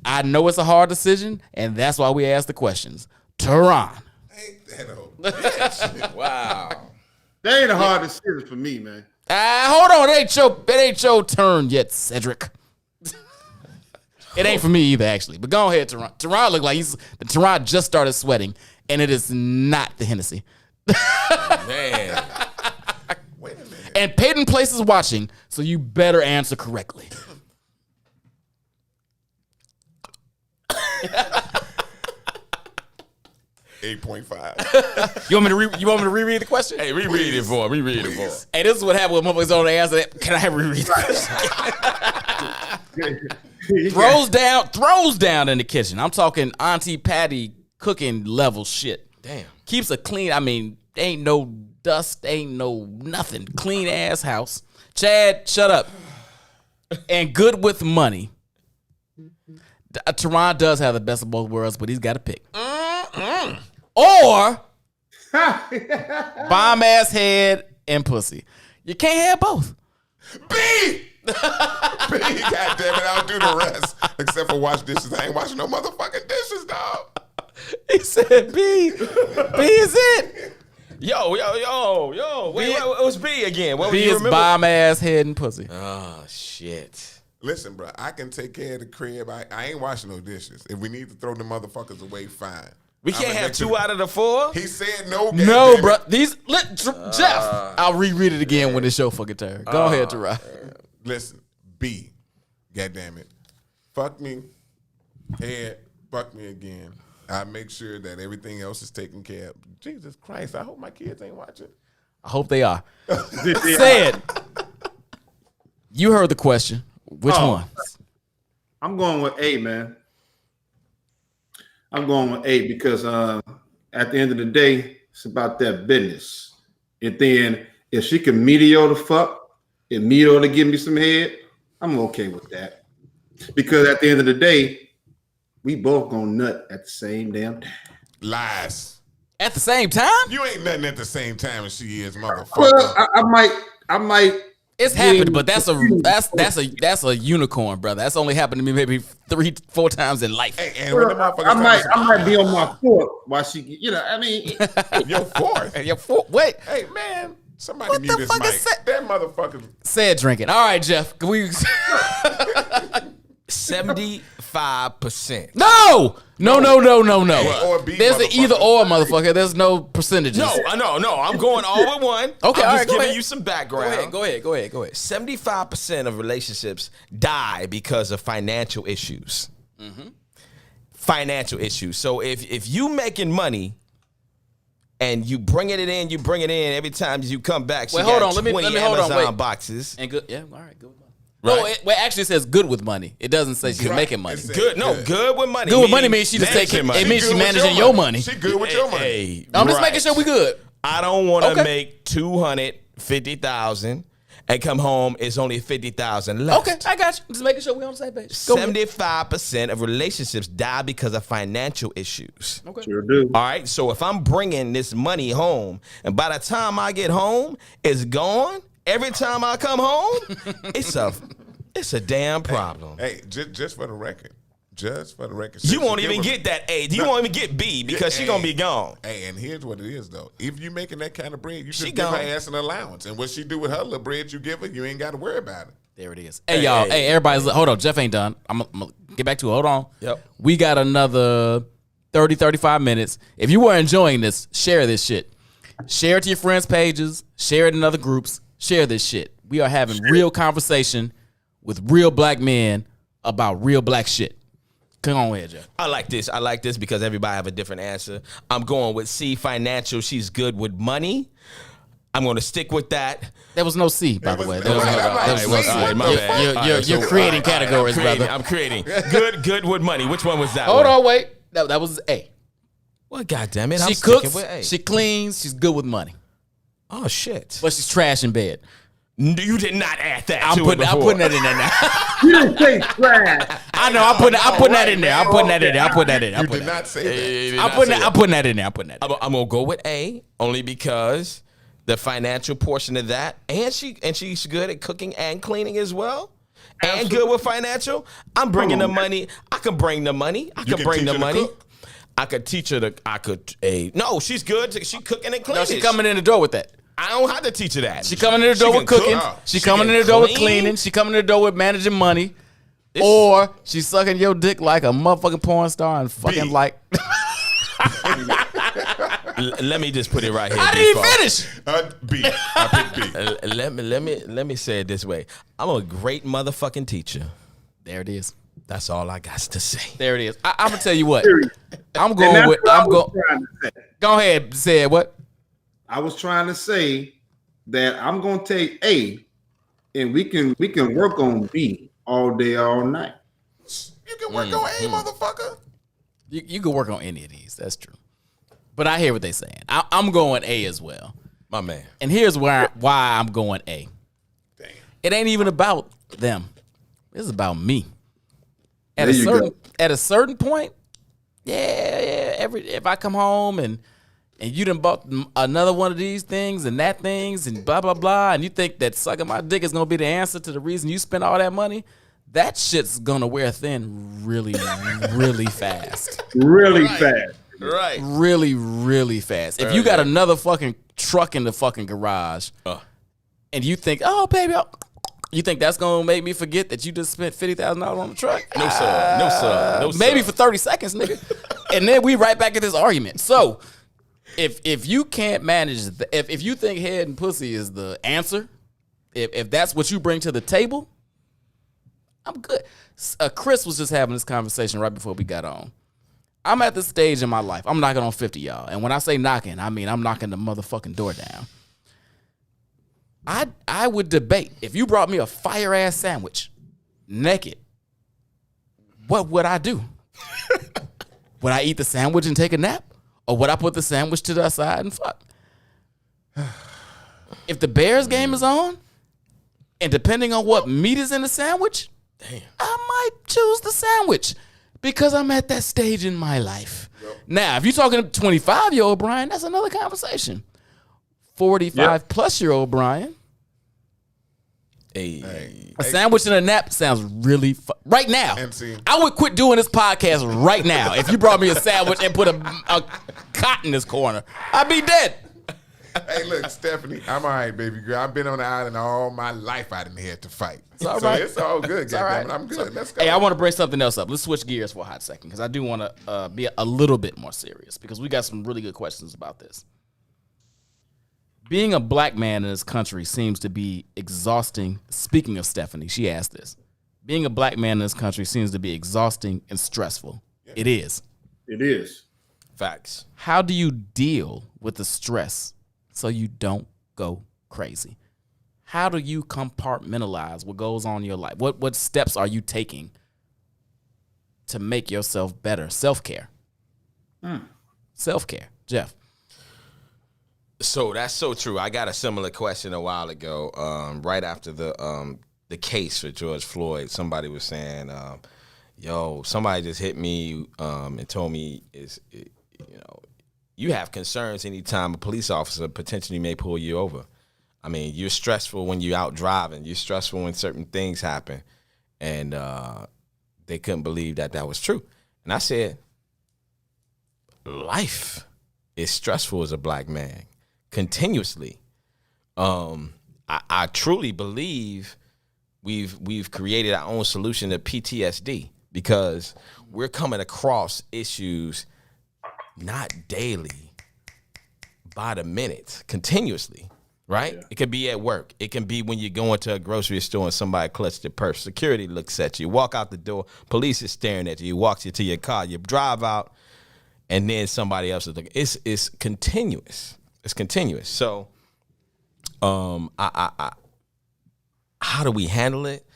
I know it's a hard decision, and that's why we ask the questions. Tehran. Ain't that old bitch. Wow. That ain't a hard decision for me, man. Hold on, it ain't your turn yet, Cedric. It ain't for me either, actually. But go ahead, Tehran. Tehran look like Tehran just started sweating, and it is not the Hennessy. Man. Wait a minute. And Peyton Place is watching, so you better answer correctly. 8.5. You want me to reread the question? Hey, reread it for him. Reread it for him. Hey, this is what happened when motherfuckers don't answer that. Can I have reread the question? Throws down in the kitchen. I'm talking Auntie Patty cooking level shit. Damn. Keeps a clean. I mean, ain't no dust, ain't no nothing. Clean ass house. Chad, shut up. And good with money. Teron does have the best of both worlds, but he's got to pick. Or bomb ass head and pussy. You can't have both. B. B. God damn it, I'll do the rest except for wash dishes. I ain't washing no motherfucking dishes, dog. He said B. B is it. Yo. Wait, what was B again? What B was you is remember? bomb ass head and pussy. Oh shit. Listen, bro, I can take care of the crib. I ain't washing no dishes. If we need to throw the motherfuckers away, fine. We can't have 2 out of the 4. He said no. No, bro. Jeff. I'll reread it again when the show fucking turn. Go ahead, Teron. Listen, B. God damn it. Fuck me. Head. Fuck me again. I make sure that everything else is taken care of. Jesus Christ, I hope my kids ain't watching. I hope they are. Said. You heard the question. Which one? I'm going with A, man. I'm going with A because at the end of the day, it's about that business. And then if she can meteor the fuck and meteor to give me some head, I'm okay with that. Because at the end of the day, we both gonna nut at the same damn time. Lies. At the same time? You ain't nothing at the same time as she is, motherfucker. Well, I might. It's happened, but that's a unicorn, brother. That's only happened to me maybe 3-4 times in life. Hey, and when the motherfuckers I might be on my foot while she, I mean, your fourth. Your foot. Wait. Hey, man, somebody What mute the this fuck mic. is that? That motherfucker. Said drinking. All right, Jeff. Can we? 75%. No. Or B, There's an motherfucker. either or, motherfucker. There's no percentages. No. I'm going all with one. Okay, I'm all just right, go giving ahead. you some background. Go ahead. 75% of relationships die because of financial issues. Financial issues. So if you making money and you bringing it in every time you come back. She Wait, hold got on. Let me 20 hold on. Amazon Wait. boxes. And good. Yeah. All right. Good with money. Right. No, it actually says good with money. It doesn't say she's Right. making money. It's Good. No, good with money. Good with money means she just managing taking. money. It means Good she with managing your money. She good with your money. Hey, I'm just right. making sure we good. I don't want to Okay. make $250,000 and come home. It's only 50,000 left. Okay, I got you. Just making sure we on the same page. Go ahead. 75% of relationships die because of financial issues. Okay. sure do. All right, so if I'm bringing this money home, and by the time I get home, it's gone. Every time I come home, it's a damn problem. Hey, just for the record. You won't even get that A. You won't even get B because she gonna be gone. Hey, and here's what it is though. If you making that kind of bread, you She just give her gone. ass an allowance. And what she do with her little bread you give her, you ain't got to worry about it. There it is. Hey, y'all. Hey, everybody's. Hold on. Jeff ain't done. I'm gonna get back to it. Hold on. Yep. We got another 30, 35 minutes. If you were enjoying this, share this shit. Share it to your friends' pages. Share it in other groups. Share this shit. We are having real conversation with real black men about real black shit. Come on ahead, Jeff. I like this because everybody have a different answer. I'm going with C, financial. She's good with money. I'm going to stick with that. There was no C, by the way. There was Right, no, right, there was right. no All C. right, my bad. You're creating categories, brother. I'm creating. Good with money. Which one was that? Hold one? on, wait. That was A. Well, goddamn it. She I'm sticking cooks, with A. she cleans, she's good with money. Oh, shit. But she's trash in bed. You did not add that I'm to putting it before. that in there now. You didn't say trash. I know. I'm putting that in there. I'm putting that in there. I'm putting that in there. You did not say that. You did I'm not putting say that. I'm putting that in there. I'm putting that. I'm gonna go with A only because the financial portion of that, and she's good at cooking and cleaning as well, and good with financial. I'm bringing the money. I can bring the money. I can can bring teach the her to money. cook? I could teach her to. No, she's good. She cooking and cleaning. No, she coming in the door with that. I don't have to teach her that. She coming in the door can with cooking. cook. She She coming can in the door with clean. cleaning. She coming in the door with managing money. Or she's sucking your dick like a motherfucking porn star and fucking B. like. Let me just put it right here. I Big didn't Paul. finish. B. I picked B. Let me say it this way. I'm a great motherfucking teacher. There it is. That's all I got to say. There it is. I'm gonna tell you what. I'm And going that's with. what I I'm was going. trying to say. Go ahead. Say it. What? I was trying to say that I'm gonna take A, and we can work on B all day, all night. You can work on A, motherfucker. You can work on any of these. That's true. But I hear what they're saying. I'm going A as well. My man. And here's why I'm going A. Damn. It ain't even about them. It's about me. At There you go. at a certain point, if I come home and you done bought another one of these things and that things and blah, blah, blah, and you think that sucking my dick is going to be the answer to the reason you spent all that money, that shit's going to wear thin really, really fast. Really fast. Right. Really, really fast. If you got another fucking truck in the fucking garage and you think, oh, baby, you think that's going to make me forget that you just spent $50,000 on the truck? No, sir. No, sir. No, sir. Maybe for 30 seconds, nigga. And then we right back at this argument. So if you can't manage, if you think head and pussy is the answer, if that's what you bring to the table, I'm good. Chris was just having this conversation right before we got on. I'm at this stage in my life. I'm knocking on 50, y'all. And when I say knocking, I mean I'm knocking the motherfucking door down. I would debate, if you brought me a fire-ass sandwich, naked, what would I do? Would I eat the sandwich and take a nap? Or would I put the sandwich to the side and fuck? If the Bears game is on, and depending on what meat is in the sandwich, I might choose the sandwich because I'm at that stage in my life. Yep. Now, if you're talking to 25-year-old Brian, that's another conversation. 45-plus-year-old Brian. Hey. A sandwich and a nap sounds really right now. MC. I would quit doing this podcast right now if you brought me a sandwich and put a cot in this corner. I'd be dead. Hey, look, Stephanie, I'm all right, baby girl. I've been on the island all my life. I didn't have to fight. All so right. it's all good, all right. goddammit. I'm good. Let's go. Hey, I want to bring something else up. Let's switch gears for a hot second because I do want to be a little bit more serious because we got some really good questions about this. Being a black man in this country seems to be exhausting. Speaking of Stephanie, she asked this. Being a black man in this country seems to be exhausting and stressful. Yeah. It is. It is. Facts. How do you deal with the stress so you don't go crazy? How do you compartmentalize what goes on in your life? What steps are you taking to make yourself better? Self-care. Self-care. Jeff. So that's so true. I got a similar question a while ago, right after the case for George Floyd. Somebody was saying, "Yo, somebody just hit me and told me you have concerns anytime a police officer potentially may pull you over. I mean, you're stressful when you're out driving. You're stressful when certain things happen." And they couldn't believe that was true. And I said, life is stressful as a black man. Continuously. I truly believe we've created our own solution to PTSD because we're coming across issues not daily, by the minute, continuously, right? Yeah. It could be at work. It can be when you go into a grocery store and somebody clutched your purse. Security looks at you. Walk out the door. Police is staring at you. You walk you to your car. You drive out, and then somebody else is looking. It's continuous. It's continuous. So, how do we handle it?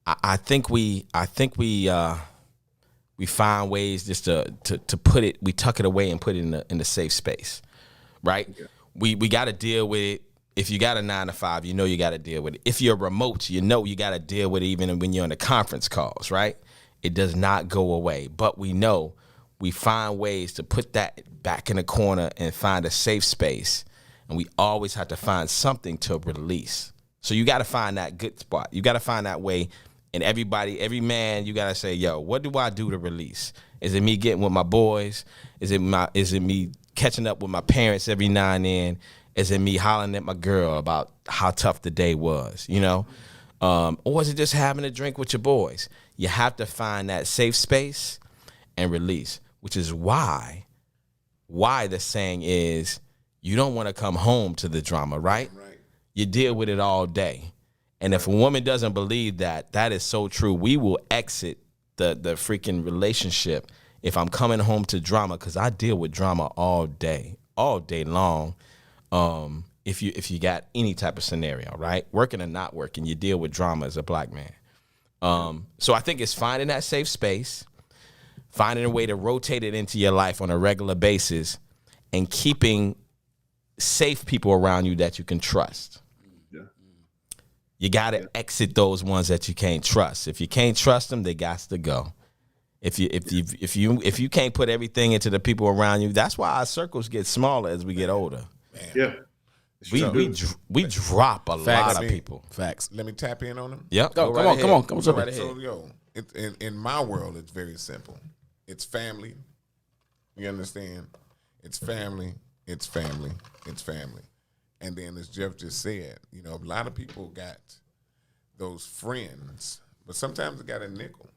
I think we find ways just to put it. We tuck it away and put it in the safe space, right? Yeah. We got to deal with it. If you got a 9-to-5, you know you got to deal with it. If you're remote, you know you got to deal with it even when you're on the conference calls, right? It does not go away, but we know. We find ways to put that back in the corner and find a safe space. And we always have to find something to release. So you got to find that good spot. You got to find that way. And every man, you got to say, yo, what do I do to release? Is it me getting with my boys? Is it me catching up with my parents every now and then? Is it me hollering at my girl about how tough the day was, you know? Or is it just having a drink with your boys? You have to find that safe space and release. Which is why the saying is, you don't want to come home to the drama, right? Right. You deal with it all day. And if a woman doesn't believe that is so true. We will exit the freaking relationship if I'm coming home to drama, because I deal with drama all day long. If you got any type of scenario, right? Working or not working, you deal with drama as a black man. So I think it's finding that safe space, finding a way to rotate it into your life on a regular basis, and keeping safe people around you that you can trust. Yeah. You got to exit those ones that you can't trust. If you can't trust them, they got to go. If you can't put everything into the people around you, that's why our circles get smaller as we get older. Yeah. We drop a lot of people. Facts. Let me tap in on them. Yep. Come on. Go Jump right in. ahead. So, yo, in my world, it's very simple. It's family. You understand? It's family. It's family. It's family. And then, as Jeff just said, a lot of people got those friends, but sometimes they got a nickel.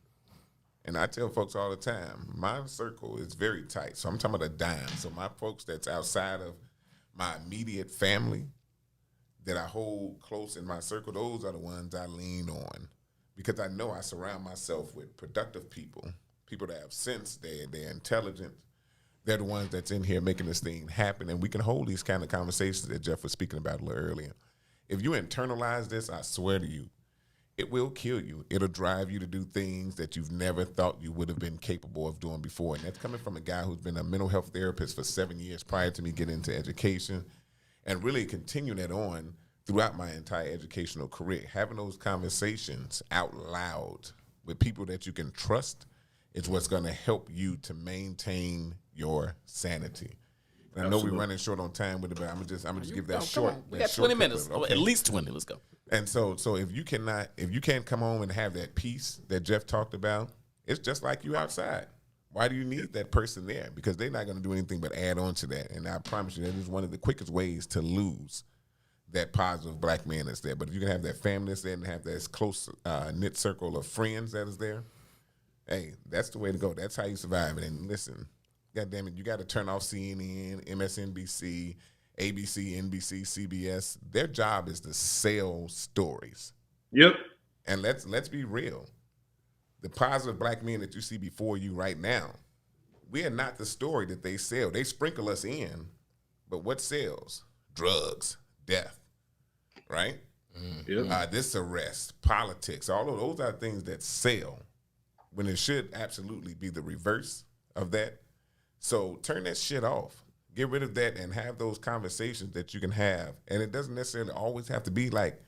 And I tell folks all the time, my circle is very tight. So I'm talking about a dime. So my folks that's outside of my immediate family that I hold close in my circle, those are the ones I lean on because I know I surround myself with productive people that have sense, they're intelligent. They're the ones that's in here making this thing happen, and we can hold these kind of conversations that Jeff was speaking about a little earlier. If you internalize this, I swear to you, it will kill you. It'll drive you to do things that you've never thought you would have been capable of doing before. And that's coming from a guy who's been a mental health therapist for 7 years prior to me getting into education and really continuing that on throughout my entire educational career. Having those conversations out loud with people that you can trust is what's going to help you to maintain your sanity. And I know we're running short on time with it, but I'm gonna just give that short. We that got short 20 minutes. clip. Okay. At least 20. Let's go. And so if you can't come home and have that peace that Jeff talked about, it's just like you outside. Why do you need that person there? Because they're not going to do anything but add on to that. And I promise you, that is one of the quickest ways to lose that positive black man that's there. But if you can have that family that's there and have that close knit circle of friends that is there, hey, that's the way to go. That's how you survive it. And listen, God damn it, you got to turn off CNN, MSNBC, ABC, NBC, CBS. Their job is to sell stories. Yep. And let's be real. The positive black men that you see before you right now, we are not the story that they sell. They sprinkle us in, but what sells? Drugs, death, right? Yep. This arrest, politics, all of those are things that sell when it should absolutely be the reverse of that. So turn that shit off. Get rid of that and have those conversations that you can have. And it doesn't necessarily always have to be like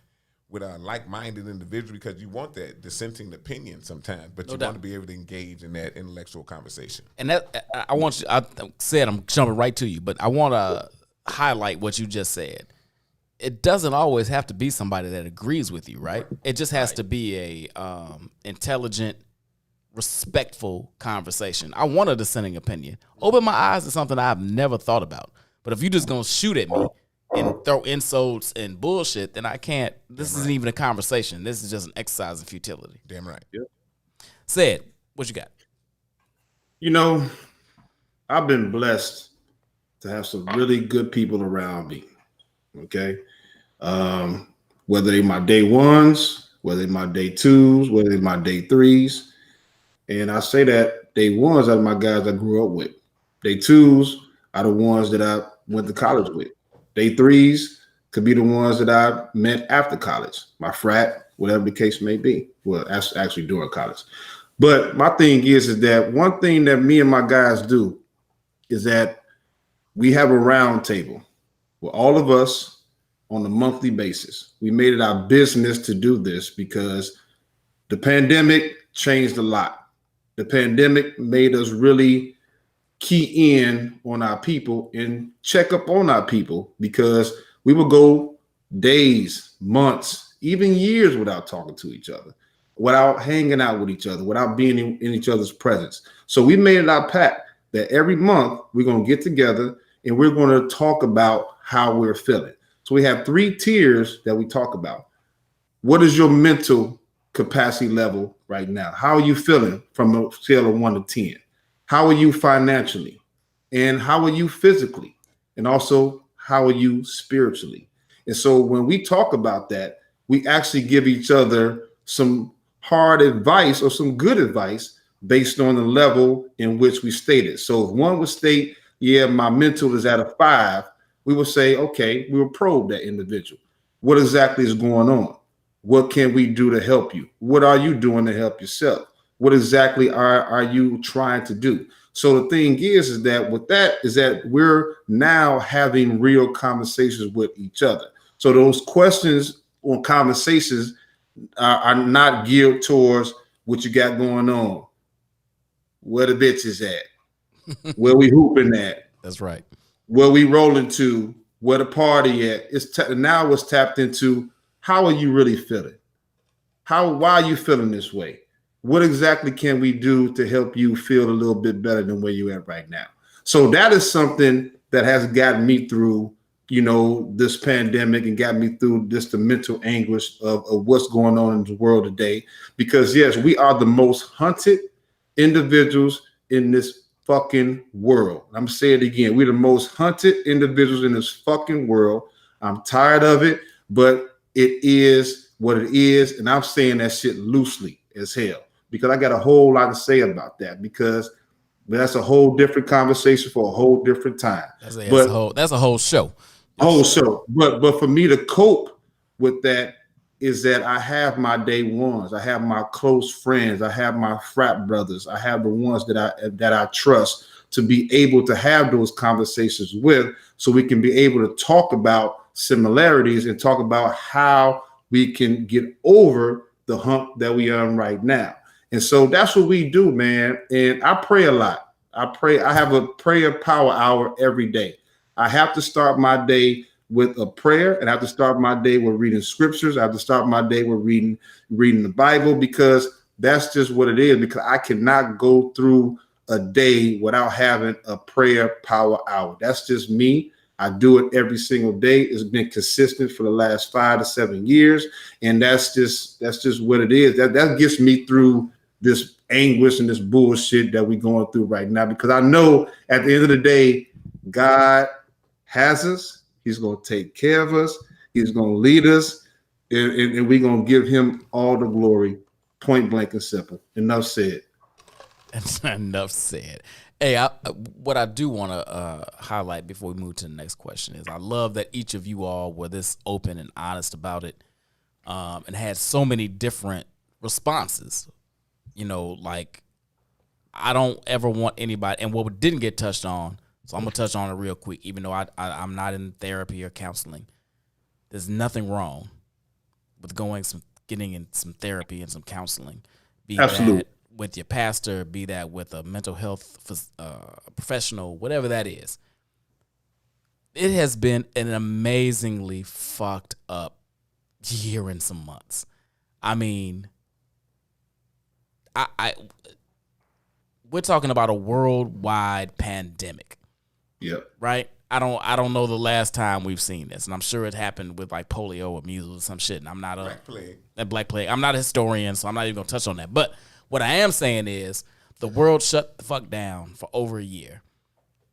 with a like-minded individual because you want that dissenting opinion sometimes, but you want to be able to engage in that intellectual conversation. And that I said I'm jumping right to you, but I want to highlight what you just said. It doesn't always have to be somebody that agrees with you, right? It just has to be a intelligent, respectful conversation. I want a dissenting opinion. Open my eyes to something I've never thought about. But if you're just going to shoot at me and throw insults and bullshit, then I can't. This isn't even a conversation. This is just an exercise in futility. Damn right. Yep. Said, what you got? I've been blessed to have some really good people around me. Okay. Whether they my day ones, whether they my day twos, whether they my day threes. And I say that day ones are my guys I grew up with. Day twos are the ones that I went to college with. Day threes could be the ones that I met after college, my frat, whatever the case may be. Well, actually during college. But my thing is that one thing that me and my guys do is that we have a round table with all of us on a monthly basis. We made it our business to do this because the pandemic changed a lot. The pandemic made us really key in on our people and check up on our people because we would go days, months, even years without talking to each other, without hanging out with each other, without being in each other's presence. So we made it our pact that every month we're going to get together and we're going to talk about how we're feeling. So we have 3 tiers that we talk about. What is your mental capacity level right now? How are you feeling from a scale of 1 to 10? How are you financially? And how are you physically? And also, how are you spiritually? And so when we talk about that, we actually give each other some hard advice or some good advice based on the level in which we stated. So if one would state, yeah, my mental is at a 5, we will say, okay, we will probe that individual. What exactly is going on? What can we do to help you? What are you doing to help yourself? What exactly are you trying to do? So the thing is that with that is that we're now having real conversations with each other. So those questions or conversations are not geared towards what you got going on, where the bitch is at, where we hooping at, That's right. where we rolling to, where the party at. Now it's tapped into how are you really feeling? Why are you feeling this way? What exactly can we do to help you feel a little bit better than where you're at right now? So that is something that has gotten me through, this pandemic and got me through just the mental anguish of what's going on in the world today. Because yes, we are the most hunted individuals in this fucking world. I'm gonna say it again. We're the most hunted individuals in this fucking world. I'm tired of it, but it is what it is. And I'm saying that shit loosely as hell because I got a whole lot to say about that because that's a whole different conversation for a whole different time. That's a whole show. But for me to cope with that is that I have my day ones, I have my close friends, I have my frat brothers, I have the ones that I trust to be able to have those conversations with, so we can be able to talk about similarities and talk about how we can get over the hump that we are on right now. And so that's what we do, man. And I pray a lot. I have a prayer power hour every day. I have to start my day with a prayer, and I have to start my day with reading scriptures. I have to start my day with reading the Bible, because that's just what it is, because I cannot go through a day without having a prayer power hour. That's just me. I do it every single day. It's been consistent for the last 5 to 7 years. And that's just what it is. That gets me through this anguish and this bullshit that we're going through right now, because I know at the end of the day, God has us. He's going to take care of us. He's going to lead us. And we're going to give him all the glory, point blank and simple. Enough said. That's enough said. Hey, what I do want to highlight before we move to the next question is I love that each of you all were this open and honest about it, and had so many different responses. Like, I don't ever want anybody, and what didn't get touched on, so I'm going to touch on it real quick, even though I'm not in therapy or counseling. There's nothing wrong with getting in some therapy and some counseling. Absolutely. That with your pastor, be that with a mental health professional, whatever that is. It has been an amazingly fucked up year and some months. I mean, we're talking about a worldwide pandemic. Yep. Right? I don't know the last time we've seen this, and I'm sure it happened with like polio or measles or some shit. And I'm not Black Plague. I'm not a historian, so I'm not even gonna touch on that. But what I am saying is the world shut the fuck down for over a year.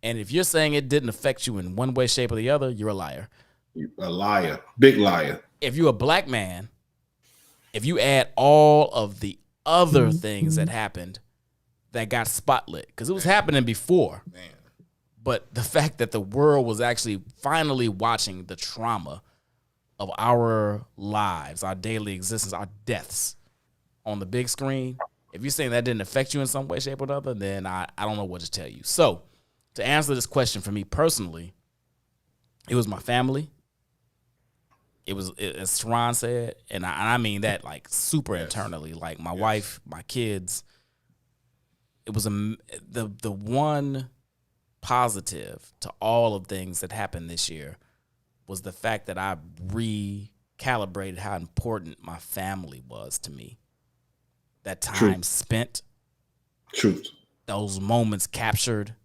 And if you're saying it didn't affect you in one way, shape, or the other, you're a liar. You're a liar. Big liar. If you're a black man, if you add all of the other things that happened that got spotlit, because it was happening before. Man. But the fact that the world was actually finally watching the trauma of our lives, our daily existence, our deaths on the big screen, if you're saying that didn't affect you in some way, shape, or other, then I don't know what to tell you. So, to answer this question for me personally, it was my family. It was, as Sharon said, and I mean that like super internally, like my wife, my kids. It was the one positive to all of things that happened this year was the fact that I recalibrated how important my family was to me. That time spent, Truth. those moments captured,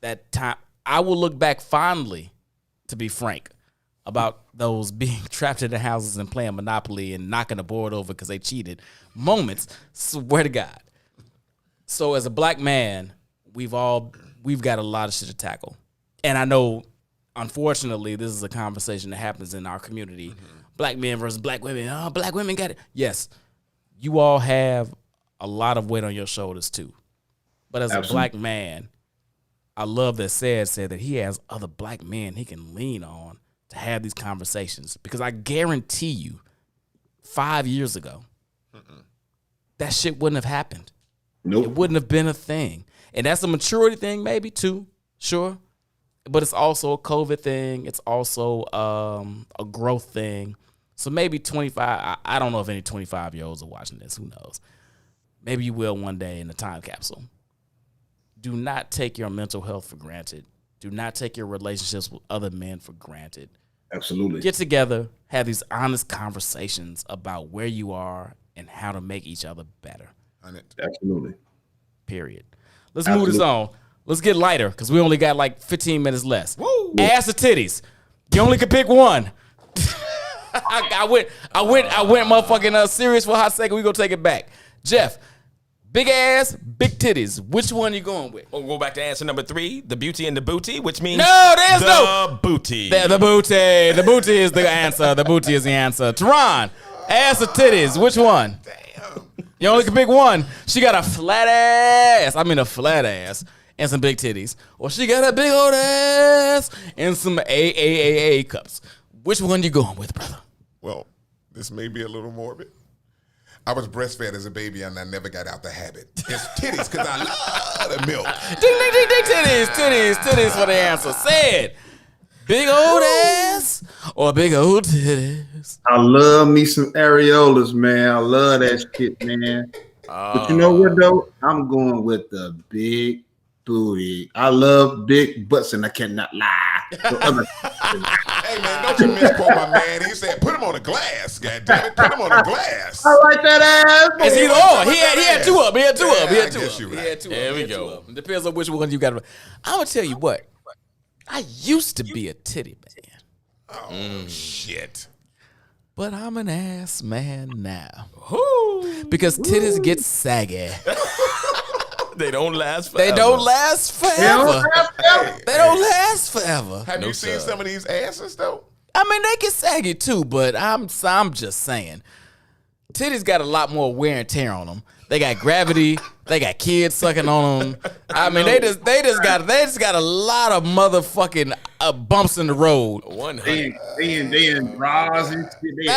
that time. I will look back fondly, to be frank, about those being trapped in the houses and playing Monopoly and knocking the board over because they cheated moments. Swear to God. So as a black man, we've got a lot of shit to tackle. And I know, unfortunately, this is a conversation that happens in our community. Mm-hmm. Black men versus black women. Oh, black women got it. Yes, you all have a lot of weight on your shoulders too. But as a black man, I love that said that he has other black men he can lean on to have these conversations. Because I guarantee you, 5 years ago, that shit wouldn't have happened. Nope. It wouldn't have been a thing. And that's a maturity thing, maybe too, sure. But it's also a COVID thing. It's also a growth thing. So maybe 25, I don't know if any 25-year-olds are watching this. Who knows? Maybe you will one day in the time capsule. Do not take your mental health for granted. Do not take your relationships with other men for granted. Absolutely. Get together, have these honest conversations about where you are and how to make each other better. Absolutely. Period. Let's move this on. Let's get lighter because we only got like 15 minutes less. Woo. Ass or titties? You only can pick one. I went motherfucking serious for a hot second. We gonna take it back. Jeff, big ass, big titties. Which one you going with? We'll go back to answer number 3, the beauty and the booty, which means No, there's the booty. The booty. The booty is the answer. The booty is the answer. Teron, ass or titties? Which one? Damn. You only can pick one. She got a flat ass. I mean a flat ass and some big titties. Or she got a big old ass and some AAAA cups. Which one you going with, brother? Well, this may be a little morbid. I was breastfed as a baby and I never got out the habit. It's titties because I love the milk. Ding, ding, ding, ding, titties for the answer. Say it. Big old ass or big old titties? I love me some areolas, man. I love that shit, man. But you know what, though? I'm going with the big booty. I love big butts and I cannot lie. Hey, man, don't you misquote my man. He said, put him on the glass, goddammit. Put him on the glass. I like that ass. It's either or. He had two up. He had two up. There we go. Depends on which one you got. I'm going to tell you what. I used to be a titty man. Oh, shit. But I'm an ass man now. Woo. Because titties get saggy. They don't last forever. They don't last forever. They don't last forever. Have you seen some of these asses, though? I mean, they get saggy too, but I'm just saying. Titties got a lot more wear and tear on them. They got gravity. They got kids sucking on them. I mean, they just got a lot of motherfucking bumps in the road. 100. They in bras and shit.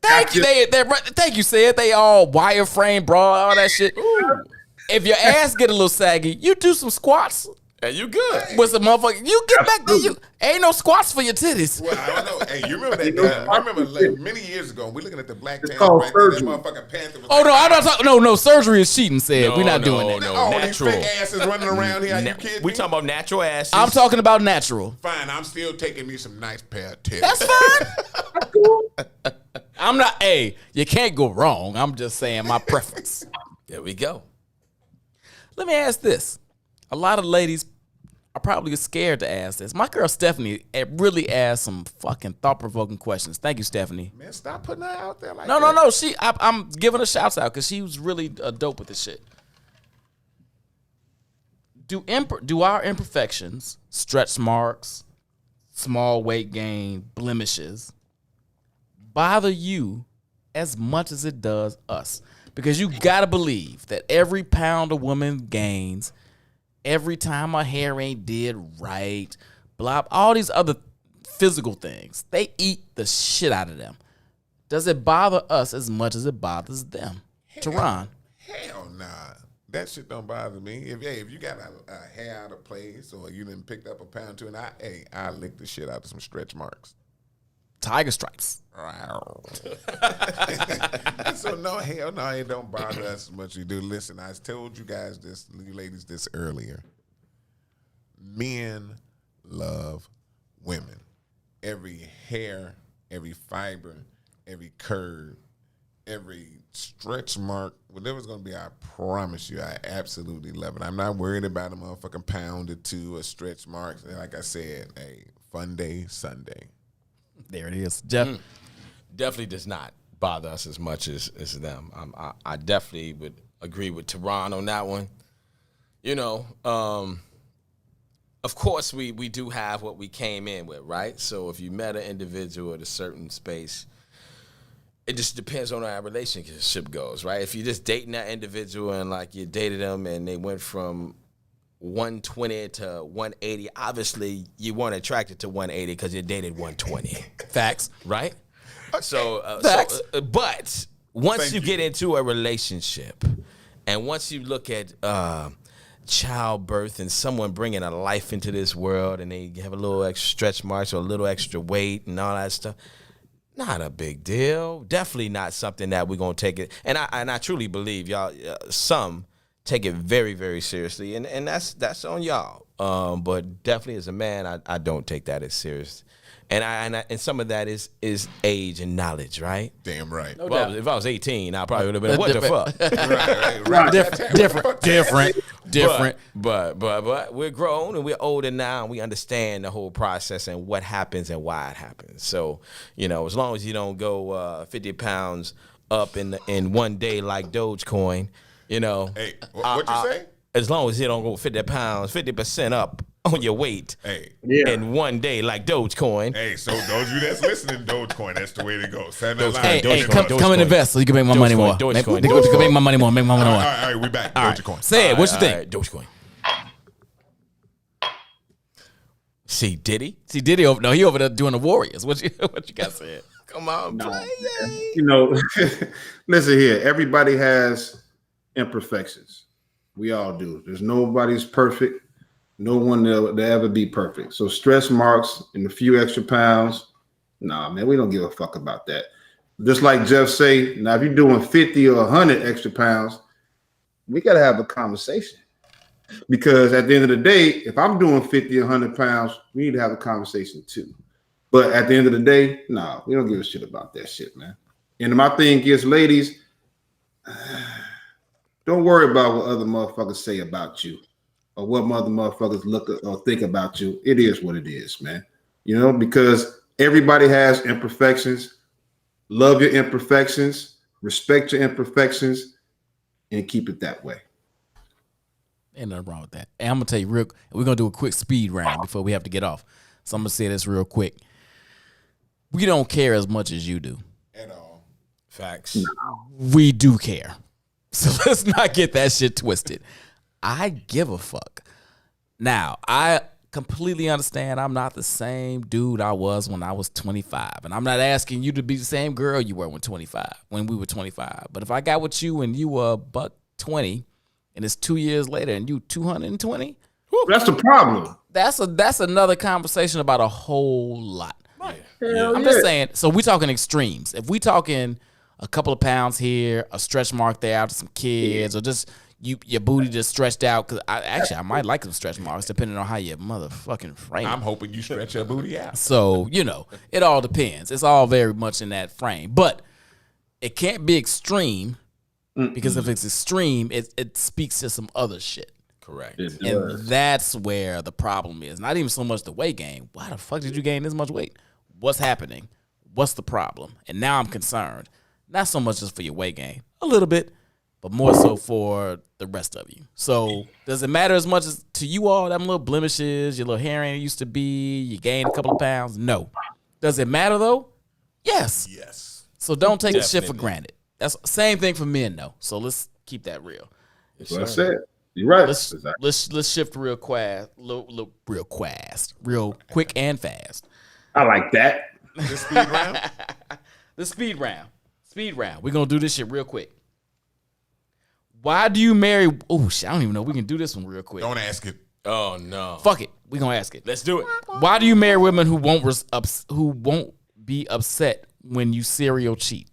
Thank you. Thank you, Sid. They all wireframe bra, all that shit. Ooh. If your ass get a little saggy, you do some squats. And you good. With some motherfucker. You get back there. You ain't no squats for your titties. Well, I don't know. Hey, you remember that? I remember like, many years ago, we looking at the Black Panther. called Right there, that surgery. motherfucking Panther was Oh, no, I'm not talking. No, surgery is cheating, Sid. We're not doing that. No, Oh, natural. these fake asses running around here. Are you kidding We me? talking about natural asses. I'm talking about natural. Fine, I'm still taking me some nice pair of tits. That's fine. I'm not, hey, you can't go wrong. I'm just saying my preference. There we go. Let me ask this. A lot of ladies are probably scared to ask this. My girl Stephanie really asked some fucking thought-provoking questions. Thank you, Stephanie. Man, stop putting her out there like No. that. I'm giving her shouts out because she was really dope with this shit. Do our imperfections, stretch marks, small weight gain, blemishes, bother you as much as it does us? Because you gotta believe that every pound a woman gains, every time her hair ain't did right, blah, all these other physical things, they eat the shit out of them. Does it bother us as much as it bothers them? Teron. Hell nah. That shit don't bother me. If you got a hair out of place or you done picked up a pound or two, and I lick the shit out of some stretch marks. Tiger stripes. So no, hell no, it don't bother us as much as you do. Listen, I told you guys this, you ladies, this earlier. Men love women. Every hair, every fiber, every curve, every stretch mark, whatever's gonna be, I promise you, I absolutely love it. I'm not worried about a motherfucking pound or two or stretch marks. And like I said, hey, fun day Sunday. There it is. Jeff. Definitely does not bother us as much as them. I definitely would agree with Teron on that one. You know, of course we do have what we came in with, right? So if you met an individual at a certain space, it just depends on how our relationship goes, right? If you're just dating that individual and like you dated them and they went from 120 to 180, obviously you weren't attracted to 180 because you dated 120. Facts. Right? So, Facts. but once Thank you you. get into a relationship and once you look at childbirth and someone bringing a life into this world, and they have a little extra stretch marks or a little extra weight and all that stuff. Not a big deal. Definitely not something that we're gonna take it. And I truly believe y'all. Some take it very, very seriously, and that's on y'all. But definitely as a man, I don't take that as serious. And some of that is age and knowledge, right? Damn right. No Well, doubt. if I was 18, I probably would have been, what the fuck? Right. Different. But we're grown and we're older now, and we understand the whole process and what happens and why it happens. So, as long as you don't go 50 pounds up in one day like Dogecoin, Hey, what you say? as long as you don't go 50 pounds, 50% up on your weight Yeah. in one day like Dogecoin. Hey, so those of you that's listening, Dogecoin, that's the way to go. Send that line. Hey, Dogecoin. come and invest so you can make my money more. Dogecoin. You can make my money more. Make my money All more. right, we back. Dogecoin. Say it. What you All think? right, Dogecoin. See Diddy? See Diddy over? No, he over there doing the Warriors. What you got said? Come on, play. Listen here. Everybody has imperfections. We all do. There's nobody's perfect. No one will ever be perfect. So stress marks and a few extra pounds, nah, man, we don't give a fuck about that. Just like Jeff say, now if you're doing 50 or 100 extra pounds, we got to have a conversation. Because at the end of the day, if I'm doing 50 or 100 pounds, we need to have a conversation too. But at the end of the day, nah, we don't give a shit about that shit, man. And my thing is, ladies, don't worry about what other motherfuckers say about you or what other motherfuckers look or think about you. It is what it is, man. Because everybody has imperfections. Love your imperfections, respect your imperfections, and keep it that way. Ain't nothing wrong with that. And I'm gonna tell you we're gonna do a quick speed round before we have to get off. So I'm gonna say this real quick. We don't care as much as you do. At all. Facts. We do care. So let's not get that shit twisted. I give a fuck. Now, I completely understand I'm not the same dude I was when I was 25. And I'm not asking you to be the same girl you were when we were 25. But if I got with you and you were $120 and it's 2 years later and you 220, That's the problem. that's another conversation about a whole lot. Hell I'm yeah. just saying, so we talking extremes. If we talking a couple of pounds here, a stretch mark there after some kids, or just your booty just stretched out, because I might like some stretch marks depending on how your motherfucking frame. I'm hoping you stretch your booty out. So, it all depends. It's all very much in that frame. But it can't be extreme, because if it's extreme, it speaks to some other shit. Correct. It And does. that's where the problem is. Not even so much the weight gain. Why the fuck did you gain this much weight? What's happening? What's the problem? And now I'm concerned. Not so much just for your weight gain. A little bit. But more so for the rest of you. So does it matter as much as to you all, them little blemishes, your little hair ain't it used to be, you gained a couple of pounds? No. Does it matter though? Yes. Yes. So don't take this shit for Definitely. granted. That's the same thing for men though. So let's keep that real. What I said. You're right. Let's shift real quick and fast. I like that. This speed round? The speed round. We're gonna do this shit real quick. Why do you marry? Oh shit, I don't even know. We can do this one real quick. Don't ask it. Oh no. Fuck it. We gonna ask it. Let's do it. Why do you marry women who won't be upset when you serial cheat?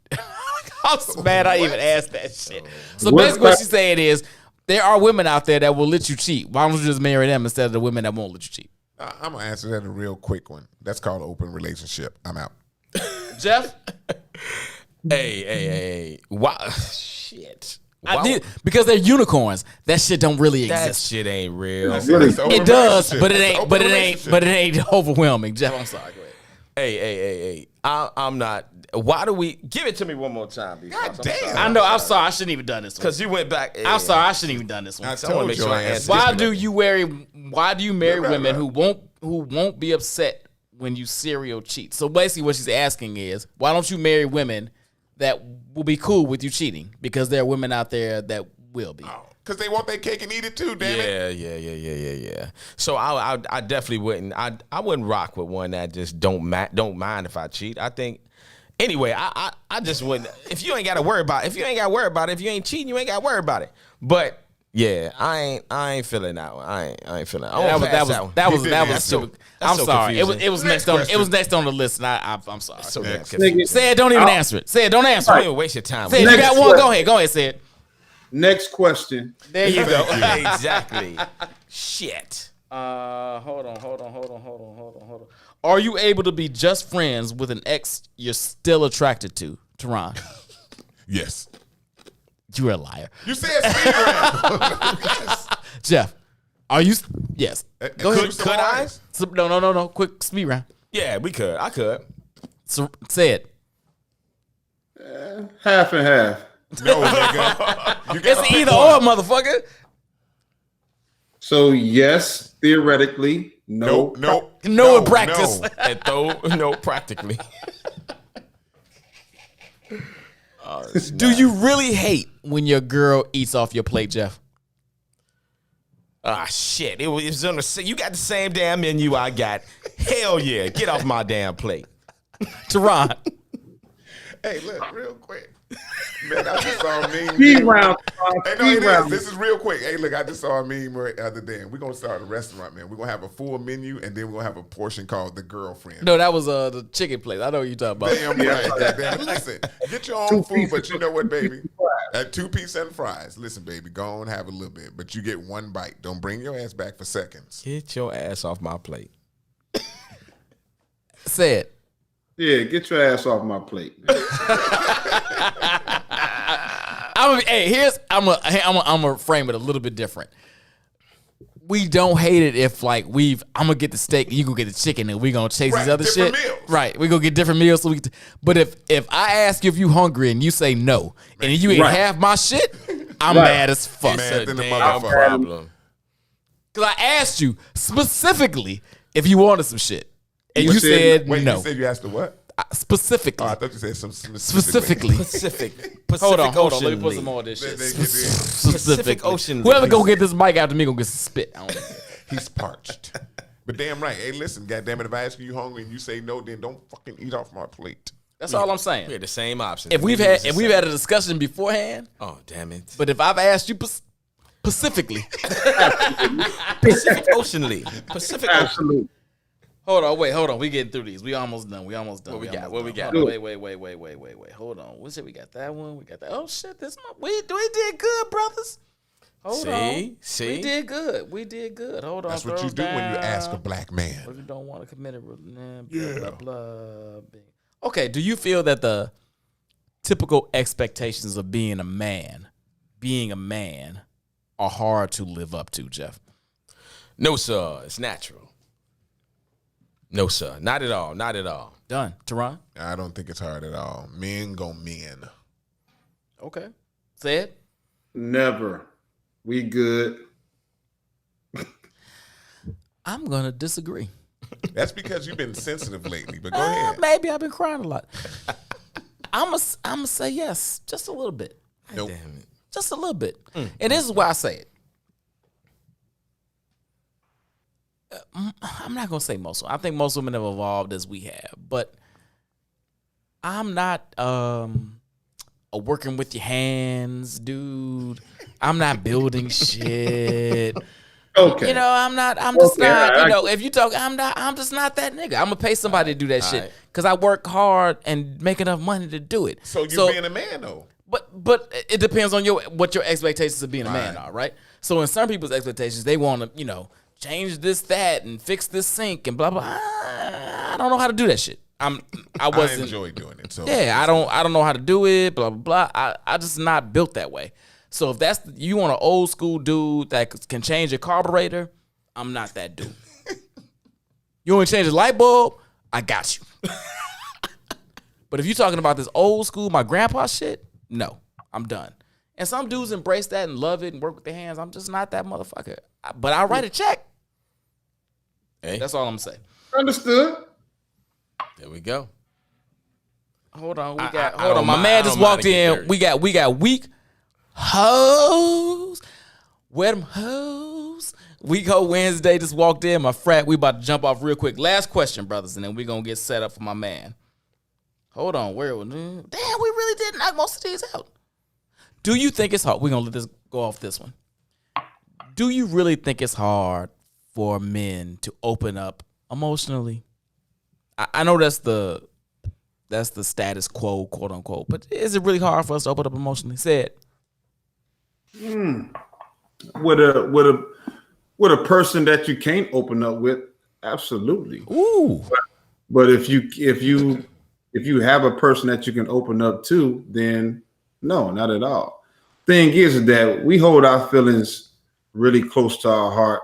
I'm so mad I even asked that shit. So What- basically what she's saying is there are women out there that will let you cheat. Why don't you just marry them instead of the women that won't let you cheat? I'm going to answer that a real quick one. That's called open relationship. I'm out. Jeff? Hey. Wow. Shit. Because they're unicorns. That shit don't really That exist. shit ain't real. That's Really? It's open It does, relationship. but it It's ain't. open But it ain't. relationship. But it ain't overwhelming. Jeff, I'm sorry. Go ahead. Hey. I'm not. Why do we give it to me one more time? God damn. I know. I'm sorry. I shouldn't even done this one. Because you went back. I'm sorry. I shouldn't even done this one. I I wanna told make you sure I I answered answer this one. Why do you marry Right. women who won't be upset when you serial cheat? So basically, what she's asking is, why don't you marry women that will be cool with you cheating? Because there are women out there that will be. Because they want their cake and eat it too, damn it. Yeah. So I definitely wouldn't. I wouldn't rock with one that just don't mind if I cheat. I think. Anyway, I just wouldn't. If you ain't got to worry about it, if you ain't cheating, you ain't got to worry about it. But Yeah, I ain't feeling that one. I ain't feeling that. That was That's stupid. that's I'm so sorry. It confusing. was Next next on. question. It was next on the list. And I'm sorry. So damn Next. confusing. Say it. Don't even answer it. Say it. Don't answer Don't it. even waste your time. Say it. with You Next got one. Go question. ahead. Go ahead. Say it. Next question. There you go. Exactly. Shit. Hold on. Are you able to be just friends with an ex you're still attracted to, Teron? Yes. You're a liar. You said speed round. Yes. Jeff, are you? Yes. Go ahead. Could I? No. Quick speed round. Yeah, we could. I could. So, say it. Half and half. No, nigga. You It's gotta pick either one. or, motherfucker. So yes, theoretically, no. No in practice. no. And no, practically. Do you really hate when your girl eats off your plate, Jeff? Ah, shit. It was on the. You got the same damn menu I got. Hell yeah. Get off my damn plate. Teron. Hey, look, real quick. Man, I just saw a meme. Speed round. Hey, no, Speed it is. round. This is real quick. Hey, look, I just saw a meme the other day. We're going to start a restaurant, man. We're going to have a full menu, and then we're going to have a portion called the girlfriend. No, that was the chicken place. I know what you're talking about. Damn right. Damn. Listen, get your own food, but you know what, baby? At 2-piece and fries. Listen, baby, go on, have a little bit, but you get one bite. Don't bring your ass back for seconds. Get your ass off my plate. Say it. Yeah, get your ass off my plate. Man. I'm gonna frame it a little bit different. We don't hate it if like I'm gonna get the steak and you gonna get the chicken and we gonna chase Right, these other shit. different meals. Right, we gonna get different meals. So but if I ask you if you hungry and you say no and you ain't Right. half my shit, I'm Right. mad as fuck. Mad It's a than a damn motherfucker. problem. Cause I asked you specifically if you wanted some shit and you You said- said Wait, no. you said you asked the what? Specifically. Oh, I thought you said some Specifically. Pacific Hold on. Ocean Let me put League. some more of this shit. They- Pacific Ocean Whoever League. go get this mic after me gonna get some spit. I don't know. He's parched. But damn right. Hey, listen, goddamn it, if I ask you hungry and you say no, then don't fucking eat off my plate. That's all I'm We saying. had the same option. If we've had a discussion beforehand, Oh, damn it. but if I've asked you specifically, Pacific Ocean League. Pacific Ocean. Absolutely. hold on, we getting through these. We almost done. What we got? What we got? Hold on, wait. Hold on. What shit? We got that one. We got that. Oh shit, we did good, brothers. Hold on. See? We did good. Hold on. That's what you throw do when you ask a down. black man. What if you don't want to commit it? Blah, blah. Okay, do you feel that the typical expectations of being a man, are hard to live up to, Jeff? No, sir. It's natural. No, sir. Not at all. Not at all. Done. Teron? I don't think it's hard at all. Men go men. Okay. Say it. Never. We good. I'm going to disagree. That's because you've been sensitive lately, but go ahead. Maybe I've been crying a lot. I'm gonna say yes, just a little bit. Nope. Damn it. Just a little bit. And this is why I say it. I'm not going to say most. I think most women have evolved as we have. But I'm not a working with your hands, dude. I'm not building shit. Okay. You know, I'm just Okay, not, I- you know, if you talk, I'm just not that nigga. I'm gonna pay somebody to do that shit right. because I work hard and make enough money to do it. So you being a man though. But it depends on what your expectations of being a man Right. are, right? So in some people's expectations, they want to, you know, change this, that, and fix this sink and blah blah. I don't know how to do that shit. I I wasn't. enjoy doing it. So Yeah, I don't know how to do it. Blah blah blah. I just not built that way. So if that's you want an old school dude that can change your carburetor, I'm not that dude. You want to change a light bulb? I got you. But if you're talking about this old school, my grandpa shit, no, I'm done. And some dudes embrace that and love it and work with their hands. I'm just not that motherfucker. But I write a check. Hey, That's all I'm saying. Understood. there we go. Hold on, I hold don't on. My mind- man I just don't mind walked to get in. dirty. We got weak hoes. Where them hoes? Week Ho Wednesday just walked in. My frat. We about to jump off real quick. Last question, brothers, and then we gonna get set up for my man. Hold on, where? Damn, we really did knock most of these out. Do you think it's hard? We're gonna let this go off this one. Do you really think it's hard for men to open up emotionally? I know that's the status quo, quote unquote. But is it really hard for us to open up emotionally? Say it. With a person that you can't open up with, absolutely. Ooh. But if you have a person that you can open up to, then no, not at all. Thing is that we hold our feelings really close to our heart,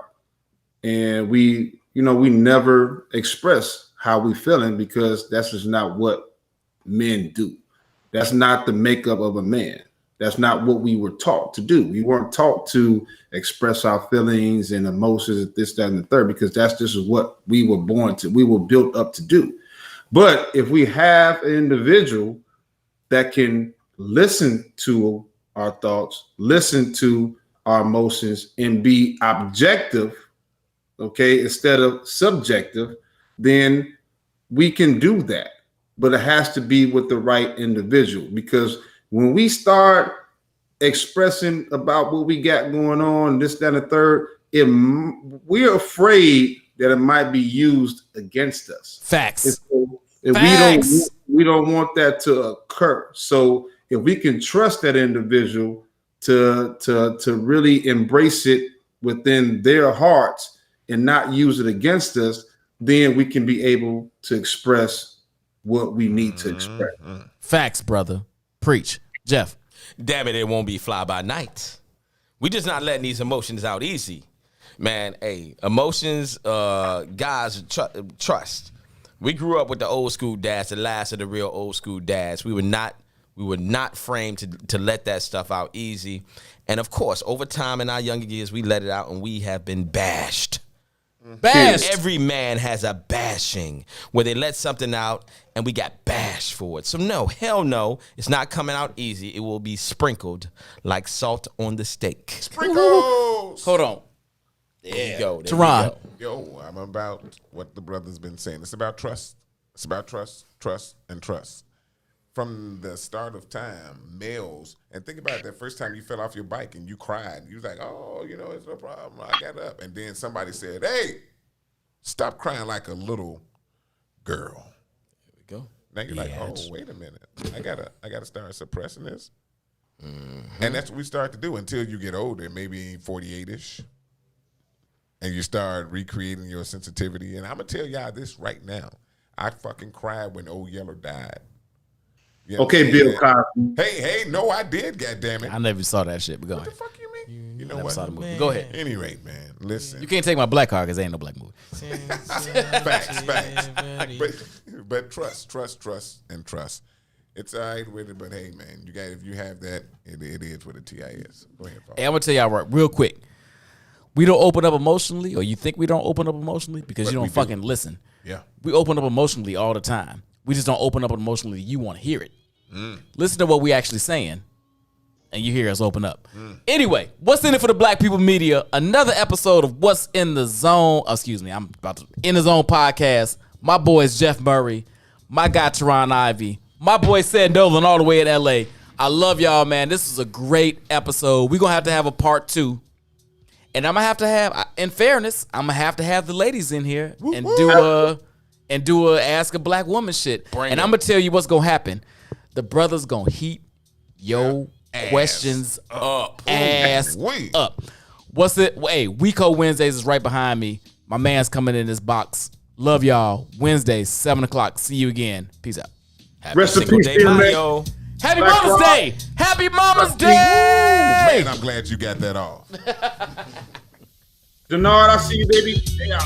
and we never express how we feeling because that's just not what men do. That's not the makeup of a man. That's not what we were taught to do. We weren't taught to express our feelings and emotions, this, that, and the third, because that's just what we were born to. We were built up to do. But if we have an individual that can listen to our thoughts, listen to our emotions, and be objective, okay, instead of subjective, then we can do that. But it has to be with the right individual, because when we start expressing about what we got going on, this, that, and the third, we're afraid that it might be used against us. Facts. And we don't want that to occur. So if we can trust that individual to really embrace it within their hearts and not use it against us, then we can be able to express what we need to express. Facts, brother. Preach. Jeff. Damn it won't be fly by night. We just not letting these emotions out easy. Man, hey, emotions, guys, trust. We grew up with the old school dads, the last of the real old school dads. We were not framed to let that stuff out easy. And of course, over time in our younger years, we let it out and we have been bashed. Bashed. Every man has a bashing where they let something out and we got bashed for it. So no, hell no, it's not coming out easy. It will be sprinkled like salt on the steak. Sprinkles. Hold on. There you go. Teron. Yo, I'm about what the brother's been saying. It's about trust. It's about trust, and trust. From the start of time, males, and think about that first time you fell off your bike and you cried. You was like, oh, it's no problem. I got up. And then somebody said, hey, stop crying like a little girl. There we go. Now you're like, oh, wait a minute. I gotta start suppressing this. And that's what we start to do until you get older, maybe 48-ish. And you start recreating your sensitivity. And I'm going to tell y'all this right now. I fucking cried when Old Yeller died. You know Okay, Bill Cosby. Hey, no, I did, goddammit. I never saw that shit, but go What the ahead. fuck you mean? You know Never what? saw the movie. Go ahead. At any rate, man, listen. You can't take my black card because ain't no black movie. Facts. But trust, and trust. It's all right with it, but hey, man, if you have that, it is what a TI is. Go ahead, Paul. Hey, I'm gonna tell y'all real quick. We don't open up emotionally, or you think we don't open up emotionally because But you we don't do. fucking listen. Yeah. We open up emotionally all the time. We just don't open up emotionally. You want to hear it. Listen to what we actually saying, and you hear us open up. Anyway, what's in it for the Black People Media? Another episode of What's in the Zone. I'm about to In the Zone podcast. My boy is Jeff Murray. My guy Teron Ivy. My boy Sed Nolan all the way in LA. I love y'all, man. This is a great episode. We're gonna have a part 2. And I'm gonna have, in fairness, I'm gonna have to have the ladies in here and do a ask a black woman shit. I'm gonna tell you what's gonna happen. The brothers gonna heat your questions Up. ass Wait. up. What's it? Hey, Weeko Wednesdays is right behind me. My man's coming in this box. Love y'all. Wednesdays, 7:00. See you again. Peace out. Happy Rest in Single peace, Day Bill, man. Mario. Happy Black Mama's Rock. Day. Happy Mama's Day. Man, I'm glad you got that off. Denard, I see you, baby. Yeah.